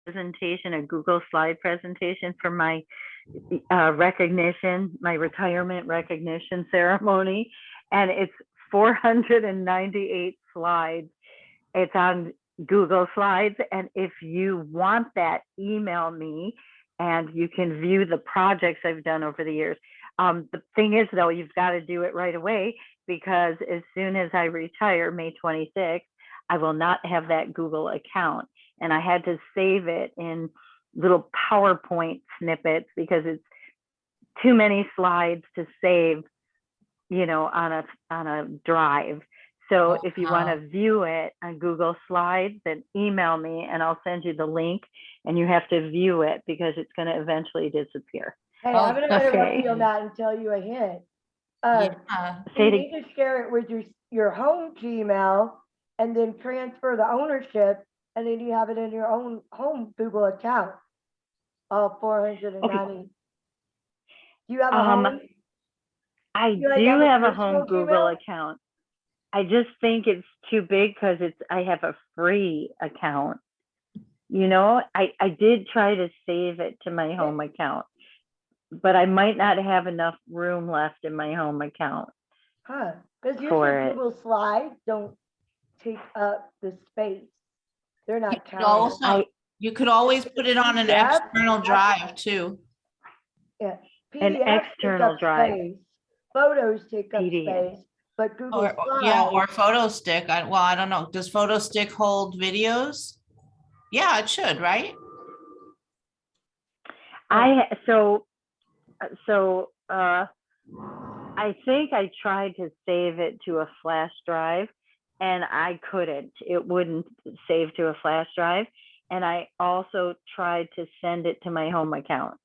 presentation, a Google slide presentation for my recognition, my retirement recognition ceremony. And it's 498 slides. It's on Google Slides. And if you want that, email me and you can view the projects I've done over the years. The thing is, though, you've got to do it right away, because as soon as I retire, May 26th, I will not have that Google account. And I had to save it in little PowerPoint snippets because it's too many slides to save, you know, on a drive. So if you want to view it on Google Slides, then email me and I'll send you the link, and you have to view it because it's going to eventually disappear. Hey, I'm going to interrupt okay. you on that and tell you a hint. Yeah. You need to share it with your home Gmail and then transfer the ownership, and then you have it in your own home Google account. All 490. Okay. Do you have a home? I You do have a personal home Google Gmail? account. I just think it's too big because I have a free account. You know, I did try to save it to my home account, but I might not have enough room left in my home account. Huh? Because for usually it. Google Slides don't take up the space. They're not counted. Also, you could always put it on an PDF? external drive too. Yeah. An PDFs external take up drive. space. Photos take up PDF. space, but Google Or Slides. photo stick. I don't know. Does photo stick hold videos? Yeah, it should, right? I think I tried to save it to a flash drive and I couldn't. It wouldn't save to a flash drive. And I also tried to send it to my home account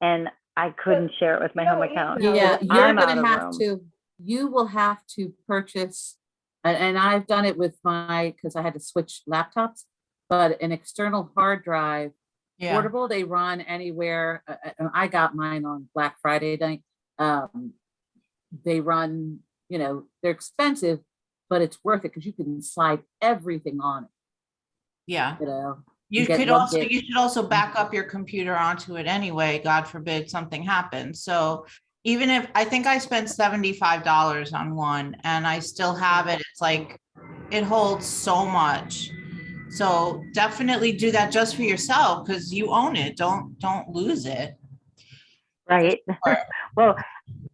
and I couldn't share it with my home account. Yeah, So you're I'm out gonna of have room. to, you will have to purchase, and I've done it with because I had to switch laptops, but an external hard drive, Yeah. portable, they run anywhere. And I got mine on Black Friday night. They run, you know, they're expensive, but it's worth it because you can slide everything on it. Yeah. You know, You get could one also, gig. you should also back up your computer onto it anyway, God forbid something happens. So even if, I think I spent $75 on one and I still have it, it's like, it holds so much. So definitely do that just for yourself because you own it. Don't lose it. Right. Sure. Well,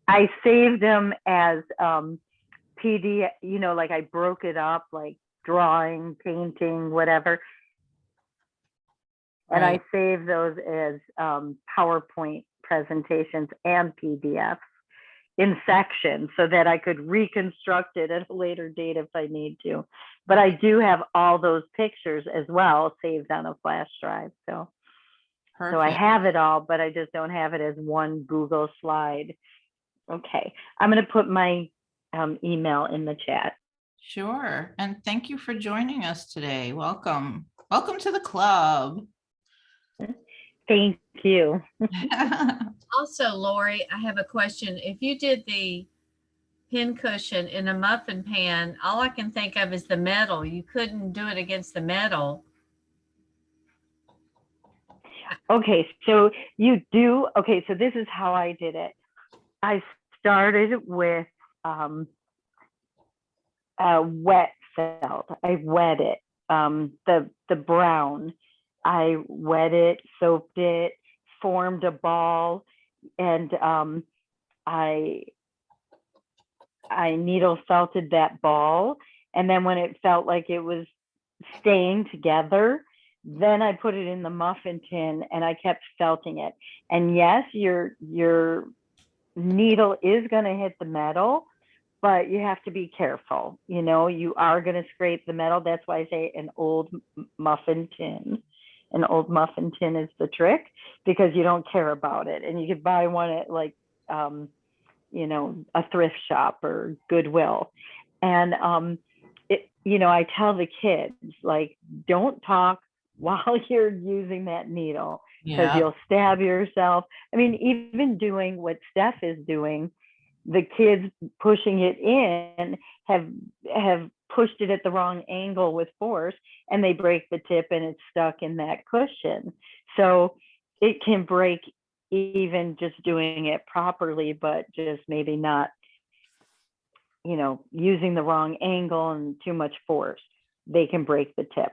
I saved them as PDF, you know, like I broke it up, like drawing, painting, whatever. And I saved those as PowerPoint presentations and PDFs in sections so that I could reconstruct it at a later date if I need to. But I do have all those pictures as well saved on a flash drive. So I have it all, but I just don't have it as one Google slide. Okay, I'm going to put my email in the chat. Sure. And thank you for joining us today. Welcome. Welcome to the club. Thank you. Also, Lori, I have a question. If you did the pin cushion in a muffin pan, all I can think of is the metal. You couldn't do it against the metal. Okay, so you do. Okay, so this is how I did it. I started with wet felt. I wet it. The brown. I wet it, soaked it, formed a ball, and I needle felted that ball. And then when it felt like it was staying together, then I put it in the muffin tin and I kept felting it. And yes, your needle is going to hit the metal, but you have to be careful. You know, you are going to scrape the metal. That's why I say an old muffin tin. An old muffin tin is the trick because you don't care about it. And you could buy one at like you know, a thrift shop or Goodwill. And you know, I tell the kids, like, don't talk while you're using that needle because Yeah. you'll stab yourself. I mean, even doing what Steph is doing, the kids pushing it in have pushed it at the wrong angle with force, and they break the tip and it's stuck in that cushion. So it can break even just doing it properly, but just maybe not, you know, using the wrong angle and too much force, they can break the tip.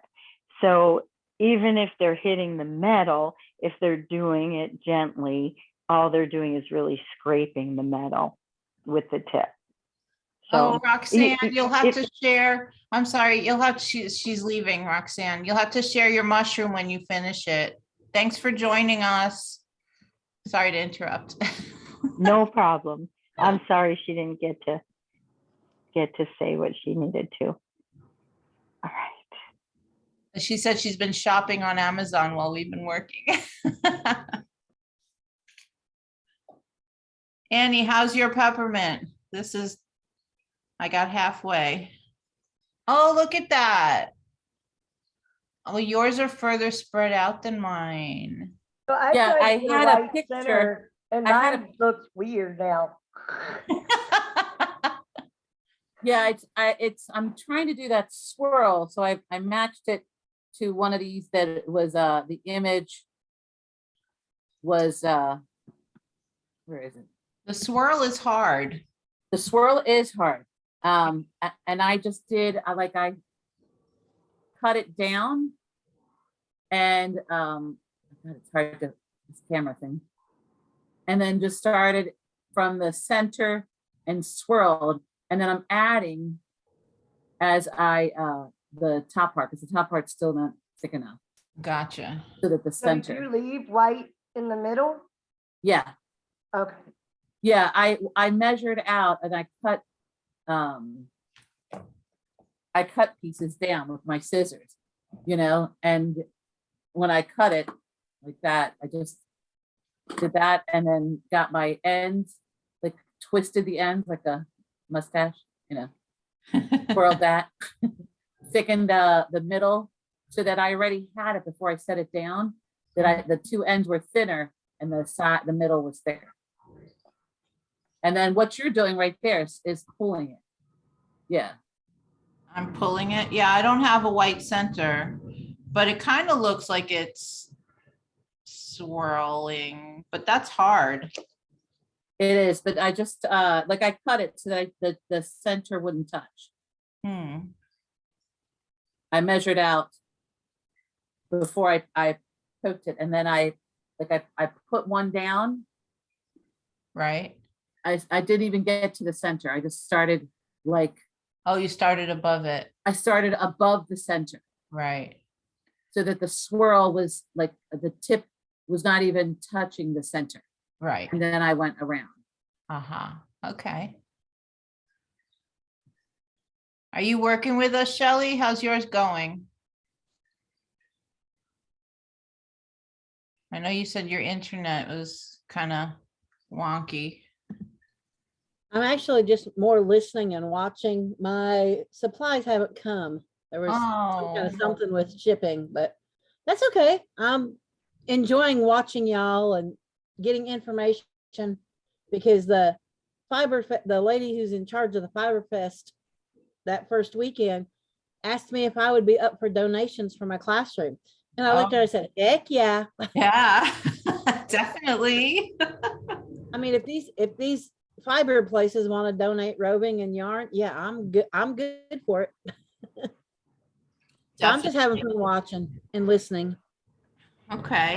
So even if they're hitting the metal, if they're doing it gently, all they're doing is really scraping the metal with the tip. Oh, So Roxanne, you'll have if- to share. I'm sorry, you'll have, she's leaving, Roxanne. You'll have to share your mushroom when you finish it. Thanks for joining us. Sorry to interrupt. no problem. I'm sorry she didn't get to say what she needed to. All right. She said she's been shopping on Amazon while we've been working. Annie, how's your peppermint? I got halfway. Oh, look at that. Oh, yours are further spread out than mine. So Yeah, tried I to get had a right picture. center, and I had a- mine looks weird now. Yeah, I'm trying to do that swirl. So I matched it to one of these that it was the image was where is it? The swirl is hard. The swirl is hard. And I just did I cut it down and God, it's hard to this camera thing. And then just started from the center and swirled. And then I'm adding as the top part, because the top part's still not thick enough. Gotcha. So that the So did center. you leave white in the middle? Yeah. Okay. Yeah. I measured out and I cut pieces down with my scissors, you know, and when I cut it like that, I just did that and then got my ends, like twisted the ends like a mustache, you know, twirled that, thickened the middle so that I already had it before I set it down, that the two ends were thinner and the middle was thicker. And then what you're doing right there is pulling it. Yeah. I'm pulling it. Yeah, I don't have a white center, but it kind of looks like it's swirling, but that's hard. It is, but I just like I cut it so that the center wouldn't touch. I measured out before I poked it, and then I put one down. Right. I didn't even get to the center. I just started like. Oh, you started above it. I started above the center. Right. So that the swirl was like the tip was not even touching the center. Right. And then I went around. Uh-huh. Okay. Are you working with us, Shelley? How's yours going? I know you said your internet was kind of wonky. I'm actually just more listening and watching. My supplies haven't come. There was some kind of something with shipping, but that's okay. I'm enjoying watching y'all and getting information because the lady who's in charge of the Fiber Fest that first weekend asked me if I would be up for donations for my classroom. And I looked at her and said, heck yeah. Yeah, definitely. I mean, if these fiber places want to donate roving and yarn, yeah, I'm good for it. So I'm just having fun watching and listening. Okay.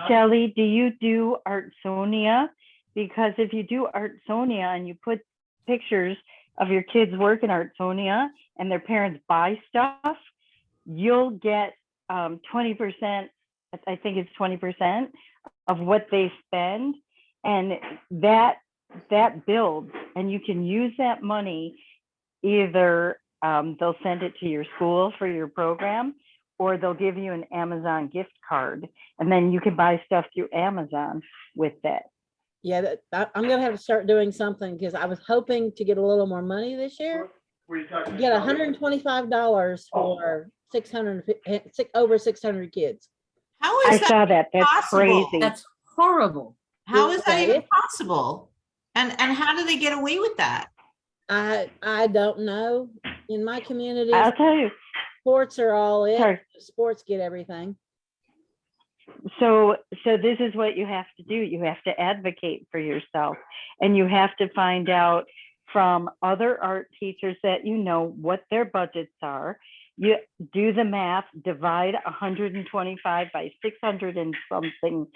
Shelley, do you do Artsonia? Because if you do Artsonia and you put pictures of your kids' work in Artsonia and their parents buy stuff, you'll get 20%, I think it's 20% of what they spend. And that builds, and you can use that money. Either they'll send it to your school for your program, or they'll give you an Amazon gift card, and then you can buy stuff through Amazon with that. Yeah, I'm gonna have to start doing something because I was hoping to get a little more money this year. Get $125 for 600, over 600 kids. How I is that saw that. That's possible? crazy. That's horrible. How is that Yeah, even it- possible? And how do they get away with that? I don't know. In my community, I'll tell you. sports are all it. Sorry. Sports get everything. So this is what you have to do. You have to advocate for yourself, and you have to find out from other art teachers that you know what their budgets are. You do the math, divide 125 by 600 and something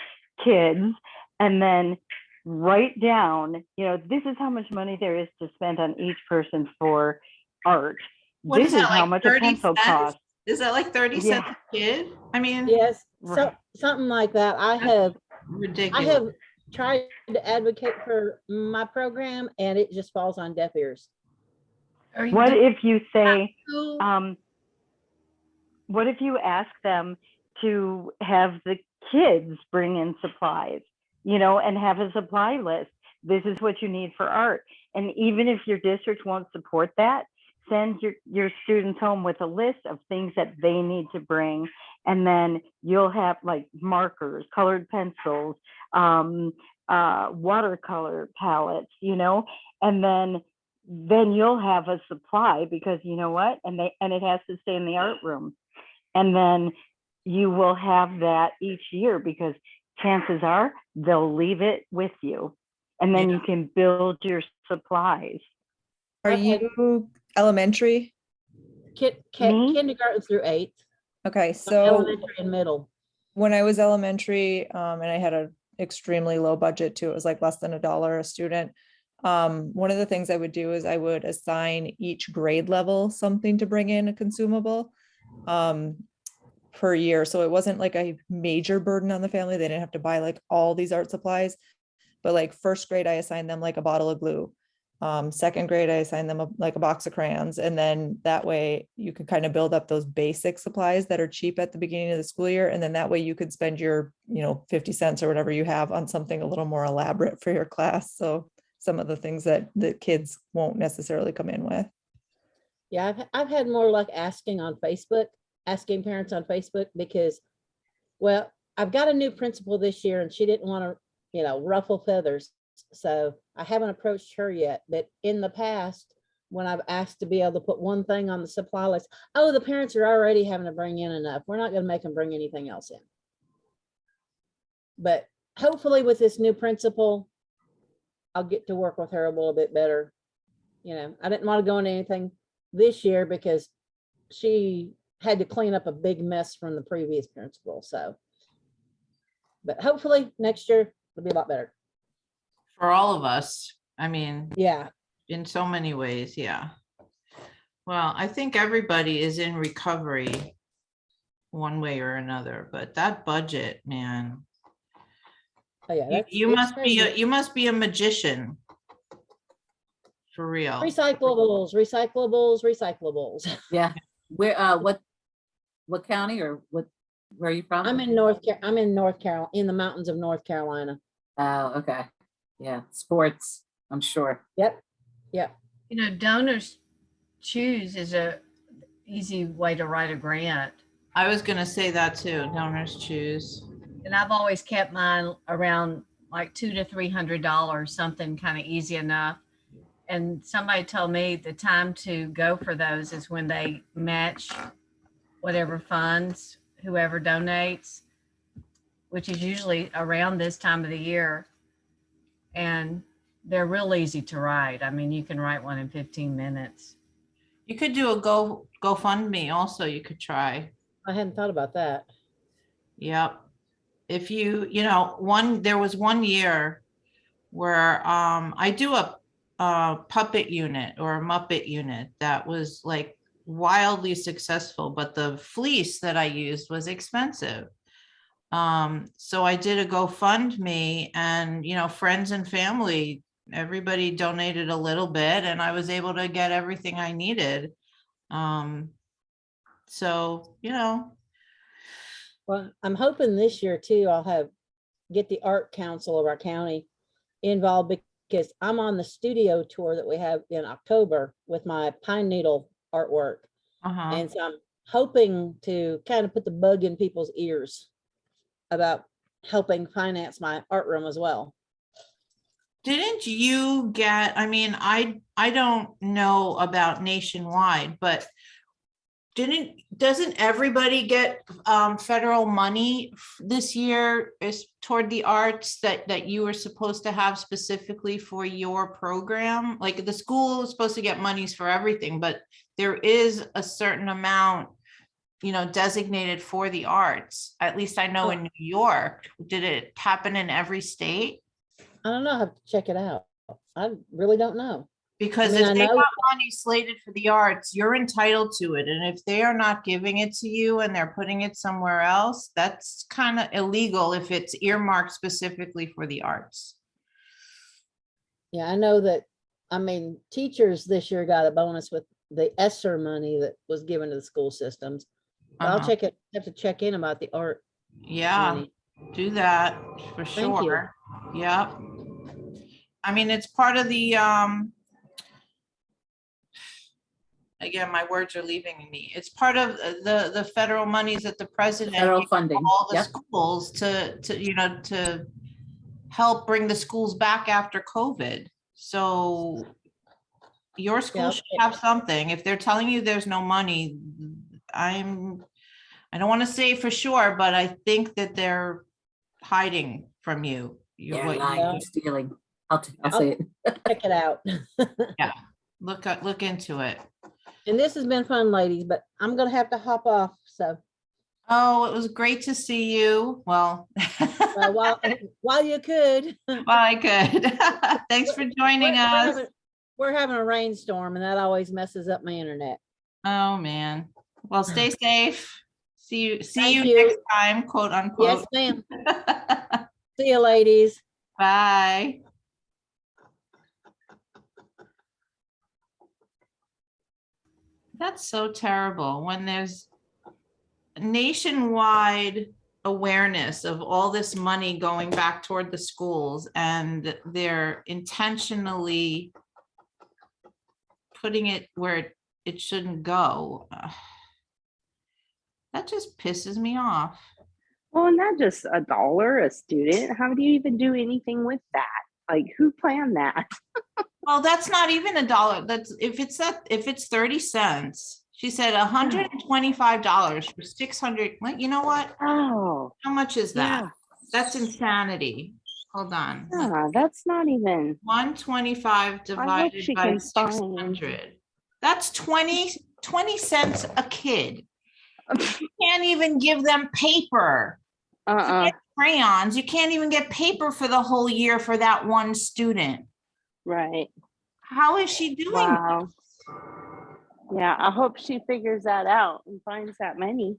kids, and then write down, this is how much money there is to spend on each person for art. What This is that, is how like much a 30 pencil cents? costs. Is that like 30 Yeah. cents a kid? I mean, Yes, so Right. something like that. I ridiculous. have tried to advocate for my program, and it just falls on deaf ears. Are you What doing if you say, school? what if you ask them to have the kids bring in supplies, and have a supply list? This is what you need for art. And even if your district won't support that, send your students home with a list of things that they need to bring. And then you'll have like markers, colored pencils, watercolor palettes, and then you'll have a supply, because you know what? And it has to stay in the art room. And then you will have that each year, because chances are they'll leave it with you. And then you can build your supplies. Are Okay. you elementary? Me? Kindergarten through 8th, Okay, so elementary and middle. when I was elementary, and I had an extremely low budget too, it was like less than $1 a student. One of the things I would do is I would assign each grade level something to bring in a consumable per year. So it wasn't like a major burden on the family. They didn't have to buy like all these art supplies, but like first grade, I assigned them like a bottle of glue. Second grade, I assigned them like a box of crayons. And then that way you can kind of build up those basic supplies that are cheap at the beginning of the school year. And then that way you could spend your, 50 cents or whatever you have on something a little more elaborate for your class. So some of the things that the kids won't necessarily come in with. Yeah, I've had more luck asking parents on Facebook, because, well, I've got a new principal this year and she didn't want to, ruffle feathers. So I haven't approached her yet, but in the past, when I've asked to be able to put one thing on the supply list, oh, the parents are already having to bring in enough. We're not going to make them bring anything else in. But hopefully with this new principal, I'll get to work with her a little bit better. I didn't want to go into anything this year because she had to clean up a big mess from the previous principal. So, but hopefully next year it'll be a lot better. For all of us, I mean, Yeah. in so many ways, yeah. Well, I think everybody is in recovery one way or another, but that budget, man, Oh yeah. you it's must be crazy. you must be a magician. For real. Recyclables. Yeah. Where, what county or where are you from? I'm in North Carolina, in the mountains of North Carolina. Oh, okay. Yeah. Sports, I'm sure. Yep. Donors Choose is a easy way to write a grant. I was gonna say that too. Donors Choose. And I've always kept mine around like $200 to $300, something kind of easy enough. And somebody told me the time to go for those is when they match whatever funds whoever donates, which is usually around this time of the year. And they're real easy to write. I mean, you can write one in 15 minutes. You could do a GoFundMe also. You could try. I hadn't thought about that. Yep. If there was one year where I do a puppet unit or a Muppet unit that was like wildly successful, but the fleece that I used was expensive. So I did a GoFundMe, and friends and family, everybody donated a little bit, and I was able to get everything I needed. So Well, I'm hoping this year too, I'll get the art council of our county involved because I'm on the studio tour that we have in October with my pine needle artwork. Uh-huh. And so I'm hoping to kind of put the bug in people's ears about helping finance my art room as well. Didn't you get, I mean, I don't know about nationwide, but doesn't everybody get federal money this year is toward the arts that you were supposed to have specifically for your program? Like the school is supposed to get monies for everything, but there is a certain amount, you know, designated for the arts. At least I know in New York. Did it happen in every state? I don't know, I have to check it out. I really don't know. Because I mean, if I they know- got money slated for the arts, you're entitled to it. And if they are not giving it to you and they're putting it somewhere else, that's kind of illegal if it's earmarked specifically for the arts. Yeah, I know that, I mean, teachers this year got a bonus with the ESSER money that was given to the school systems. But I'll Uh-huh. have to check in about the art Yeah, money. do that for Thank you. sure. Yep. I mean, it's part of the, again, my words are leaving me. It's part of the federal monies that the president Federal gives funding. all the Yep. schools to, you know, to help bring the schools back after COVID. So your school should okay. have something. If they're telling you there's no money, I don't want to say for sure, but I think that they're hiding from you. They're What lying and stealing. I'll say it. Check it out. look into it. And this has been fun, ladies, but I'm gonna have to hop off, so. Oh, it was great to see you. Well, While you could. well, I could. Thanks for joining us. We're having a rainstorm and that always messes up my internet. Oh, man. Well, stay safe. See Thank you you. next time, quote unquote. Yes, ma'am. See you, ladies. Bye. That's so terrible when there's nationwide awareness of all this money going back toward the schools and they're intentionally putting it where it shouldn't go. That just pisses me off. Well, and not just $1 a student. How do you even do anything with that? Like, who planned that? Well, that's not even $1. That's if it's 30 cents. She said $125 for 600. You know what? Oh, How much is that? yeah. That's insanity. Hold on. Yeah, that's not even. 125 divided she by can find- 600. That's 20 cents a kid. You can't even give them paper. Crayons. You can't even get paper for the whole year for that one student. Right. How is she doing Wow. Yeah, I hope she figures that out and finds that many,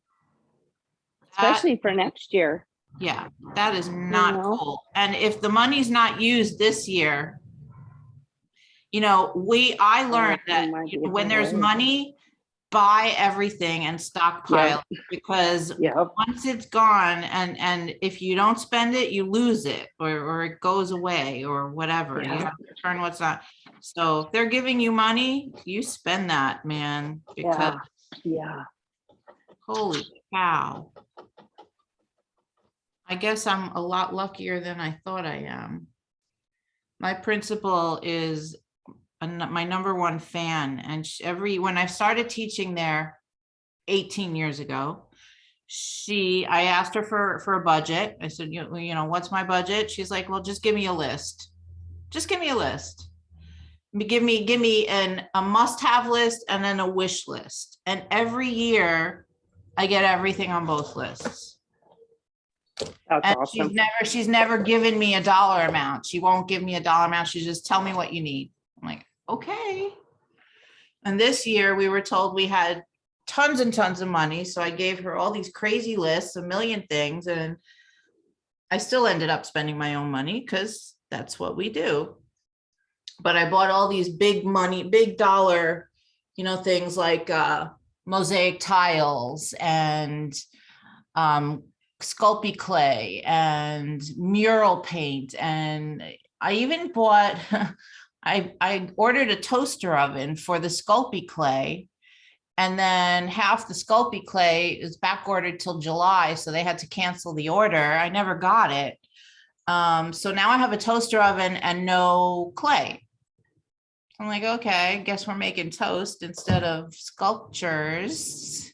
that? especially for next year. Yeah, that is not know? cool. And if the money's not used this year, you know, I learned that might be when there's hard. money, buy everything and stockpile it, because Yep. once it's gone and if you don't spend it, you lose it or it goes away or whatever. You Yeah. have to return what's not. So if they're giving you money, you spend that, man, because Yeah. holy cow. I guess I'm a lot luckier than I thought I am. My principal is my number one fan, and when I started teaching there 18 years ago, I asked her for a budget. I said, you know, what's my budget? She's like, well, just give me a list. Just give me a list. Give me a must-have list and then a wish list. And every year I get everything on both lists. That's And awesome. she's never given me a dollar amount. She won't give me a dollar amount. She just tell me what you need. I'm like, okay. And this year we were told we had tons and tons of money. So I gave her all these crazy lists, a million things. And I still ended up spending my own money because that's what we do. But I bought all these big money, big dollar, you know, things like mosaic tiles and Sculpey clay and mural paint and I even bought, I ordered a toaster oven for the Sculpey clay. And then half the Sculpey clay is back ordered till July, so they had to cancel the order. I never got it. So now I have a toaster oven and no clay. I'm like, okay, I guess we're making toast instead of sculptures.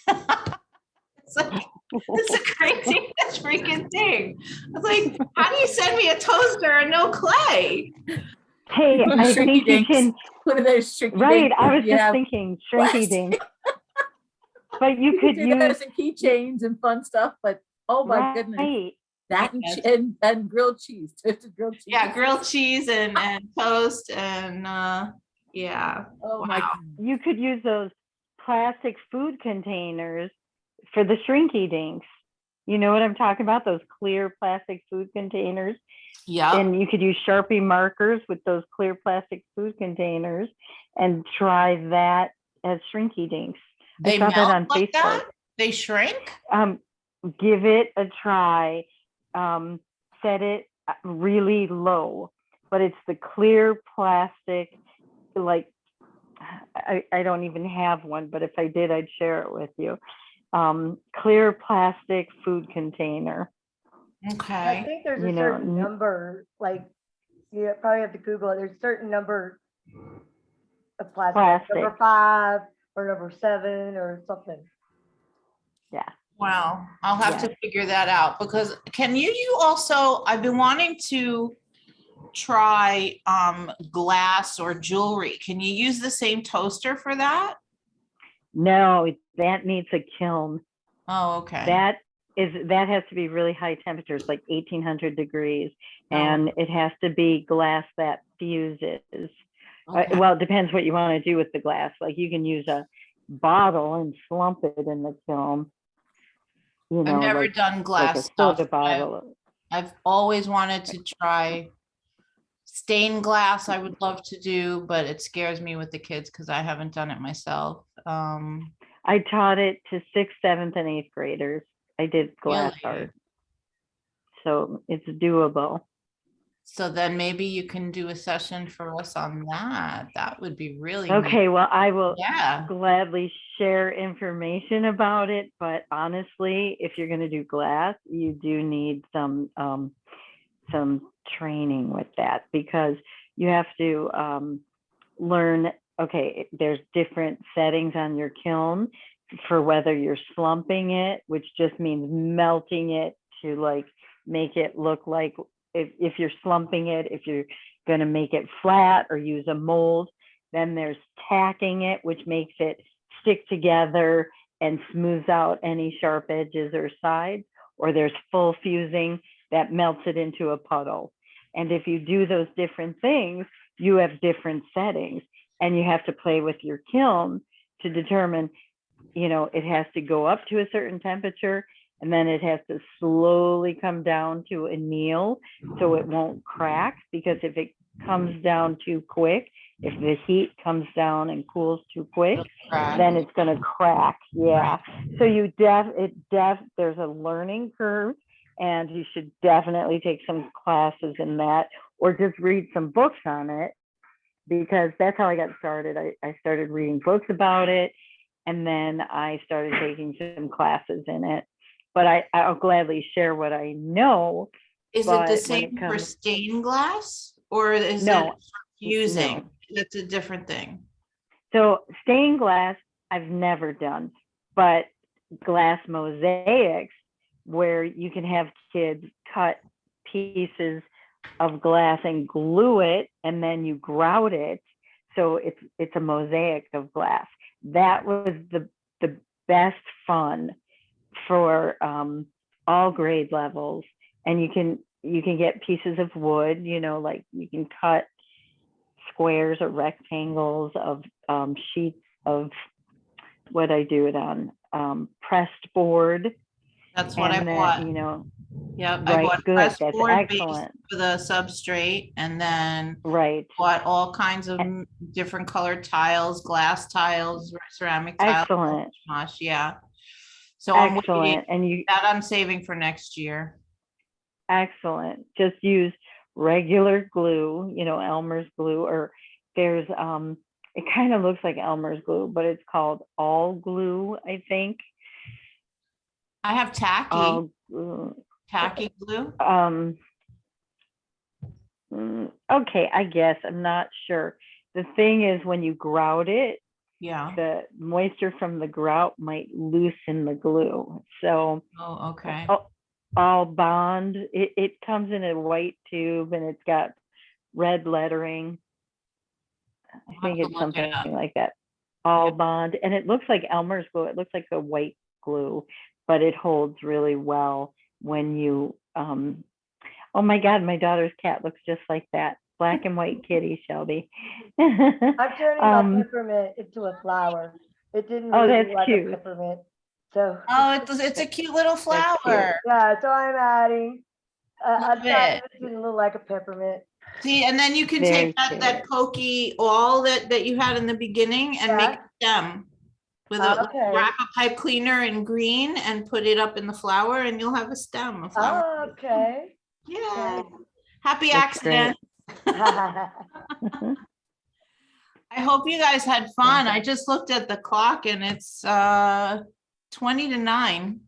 It's like, it's a crazy freaking thing. I was like, how do you send me a toaster and no clay? Hey, Those I shrinky think you dinks. can, One of those shrinky right, dinks I that was you just have. thinking Plastic. shrinky dink. But you You could can do use, those and keychains and fun stuff, but oh my goodness, right, that Yes. and grilled cheese, toasted grilled cheese. Yeah, grilled cheese and toast and yeah. Oh my Wow. goodness. you could use those plastic food containers for the shrinky dinks. You know what I'm talking about? Those clear plastic food containers. Yeah. And you could use Sharpie markers with those clear plastic food containers and try that as shrinky dinks. They I saw that melt on like Facebook. that? They shrink? Give it a try. Set it really low, but it's the clear plastic, like, I don't even have one, but if I did, I'd share it with you. Clear plastic food container. I Okay. think there's You a know, certain number, like, you probably have to Google it. There's a certain number of plastic, number Plastic. 5 or number 7 or something. Yeah. Wow. I'll have to Yes. figure that out because can you also, I've been wanting to try glass or jewelry. Can you use the same toaster for that? No, that needs a kiln. Oh, okay. That has to be really high temperatures, like 1800 degrees, Oh. and it has to be glass that fuses. Okay. Well, it depends what you want to do with the glass. Like you can use a bottle and slump it in the kiln. You know, I've never like, done like glass a stuff. soda bottle. I've always wanted to try stained glass. I would love to do, but it scares me with the kids because I haven't done it myself. I taught it to 6th, 7th, and 8th graders. I did glass Really? art. So it's doable. So then maybe you can do a session for us on that. That would be really neat. Okay, well, I will Yeah. gladly share information about it, but honestly, if you're going to do glass, you do need some training with that because you have to learn, okay, there's different settings on your kiln for whether you're slumping it, which just means melting it to like make it look like, if you're slumping it, if you're going to make it flat or use a mold. Then there's tacking it, which makes it stick together and smooths out any sharp edges or sides. Or there's full fusing that melts it into a puddle. And if you do those different things, you have different settings, and you have to play with your kiln to determine, you know, it has to go up to a certain temperature, and then it has to slowly come down to anneal so it won't crack, because if it comes down too quick, if the heat comes down and cools too quick, then it's going to crack. Yeah. So there's a learning curve, and you should definitely take some classes in that, or just read some books on it, because that's how I got started. I started reading books about it, and then I started taking some classes in it. But I'll gladly share what I know. Is it the same for stained glass, or is it fusing? No. That's a different thing. So stained glass, I've never done, but glass mosaics, where you can have kids cut pieces of glass and glue it, and then you grout it. So it's a mosaic of glass. That was the best fun for all grade levels. And you can get pieces of wood, you know, like you can cut squares or rectangles of sheets of what I do it on, pressed board. That's what I bought. You know, yep, right, I bought good. pressed That's board base excellent. for the substrate, and then Right. bought all kinds of different colored tiles, glass tiles, ceramic tiles. Excellent. Yeah. So Excellent. And that I'm saving for next year. Excellent. Just use regular glue, Elmer's glue, or there's it kind of looks like Elmer's glue, but it's called all glue, I think. I have tacky, All glue. tacky glue. Okay, I guess I'm not sure. The thing is, when you grout it, Yeah. the moisture from the grout might loosen the glue. So Oh, okay. all bond. It comes in a white tube and it's got red lettering. I I'll think have to it's look it something up. like that. All Yeah. bond, and it looks like Elmer's glue. It looks like a white glue, but it holds really well when you. Oh my God, my daughter's cat looks just like that. Black and white kitty, Shelby. I'm turning my Um, peppermint into a flower. It didn't Oh, really that's look like cute. a peppermint. So, Oh, it's a cute little That's cute. flower. yeah, so I'm adding, Love I'm trying it. to make it look like a peppermint. See, and then you can Very take that cute. pokey all that you had in the beginning and make a stem with a Okay. wrap a pipe cleaner in green and put it up in the flower and you'll have a stem, a flower. Oh, okay. Yeah. Happy That's accident. I hope you guys had fun. I just looked at the clock and it's 20 to 9.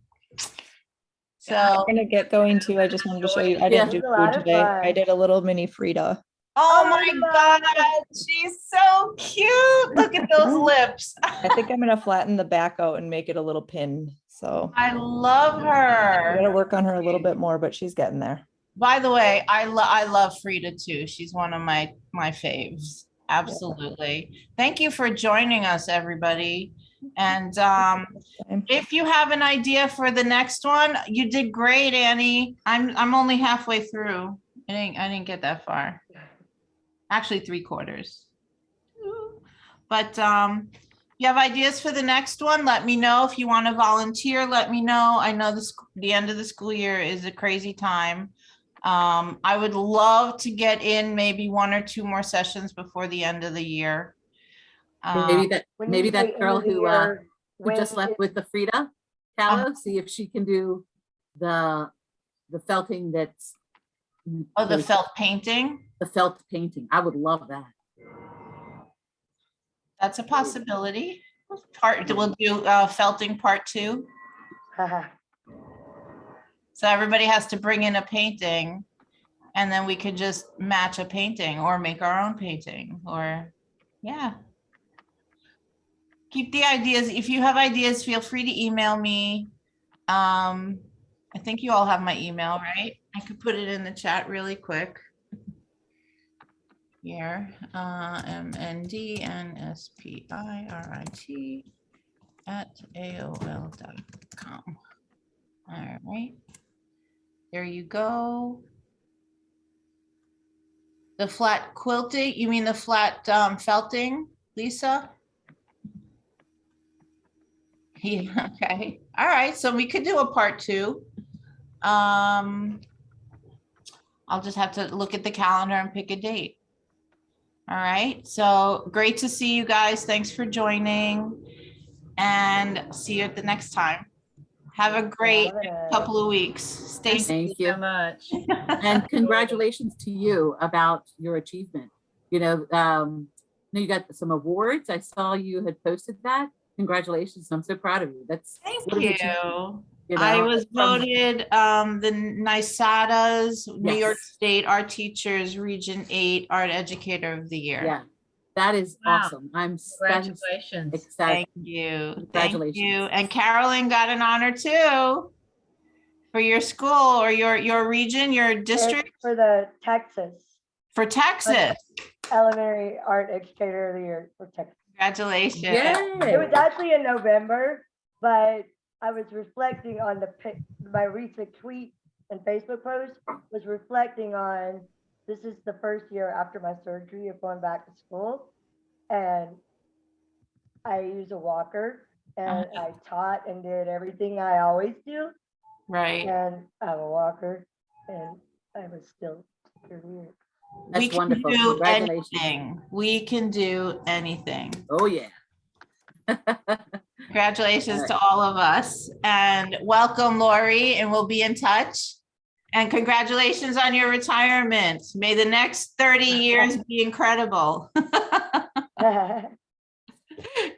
So, I'm gonna get going too. I just wanted to show you. I Yeah. didn't do It was a lot food of today. fun. I did a little mini Frida. oh Oh, my I love God, she's so cute. Look at those lips. I think I'm gonna flatten the back out and make it a little pin. So I love I'm her. gonna work on her a little bit more, but she's getting there. By the way, I love Frida too. She's one of my faves. Absolutely. Thank you for joining us, everybody. And if you have an idea for the next one, you did great, Annie. I'm only halfway through. I didn't get that far. Actually, 3/4. But you have ideas for the next one? Let me know. If you want to volunteer, let me know. I know the end of the school year is a crazy time. I would love to get in maybe 1 or 2 more sessions before the end of the year. When you say that end girl of the who year, who just when left is- with the Frida Kahlo, see if she can do the felting that's. Oh, the felt painting. The felt painting. I would love that. That's a possibility. We'll do felting part 2. So everybody has to bring in a painting and then we could just match a painting or make our own painting or, yeah. Keep the ideas. If you have ideas, feel free to email me. I think you all have my email, right? I could put it in the chat really quick. Here, mndnspirit@aol.com. All right, there you go. The flat quilting, you mean the flat felting, Lisa? Yeah, okay. All right, so we could do a part 2. I'll just have to look at the calendar and pick a date. All right, so great to see you guys. Thanks for joining and see you at the next time. Have a great couple of weeks. Stay safe. Thank So you. much. And congratulations to you about your achievement. You got some awards. I saw you had posted that. Congratulations. I'm so proud of you. That's Thank what an you. achievement, I was from- voted the NYSADA's New York Yes. State Art Teachers Region 8 Art Educator of the Year. Yeah, that is Wow. awesome. I'm Congratulations. excited. Thank you. Congratulations. Thank you. And Carolyn got an honor too for your school or your region, your district. It's for the Texas For Texas. Elementary Art Educator of the Year for Texas. Congratulations. It was Yay. actually in November, but I was reflecting on my recent tweet and Facebook post was reflecting on, this is the first year after my surgery of going back to school. And I use a walker and I taught and did everything I always do. Right. And I'm a walker and I was still here. That's We can wonderful. do Congratulations. anything. We can do anything. Oh, yeah. Congratulations to all of us and welcome, Lori, and we'll be in touch. And congratulations on your retirement. May the next 30 years be incredible.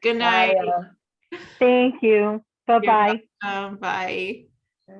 Good night. Bye, Thank you. Bye-bye. Bye. uh,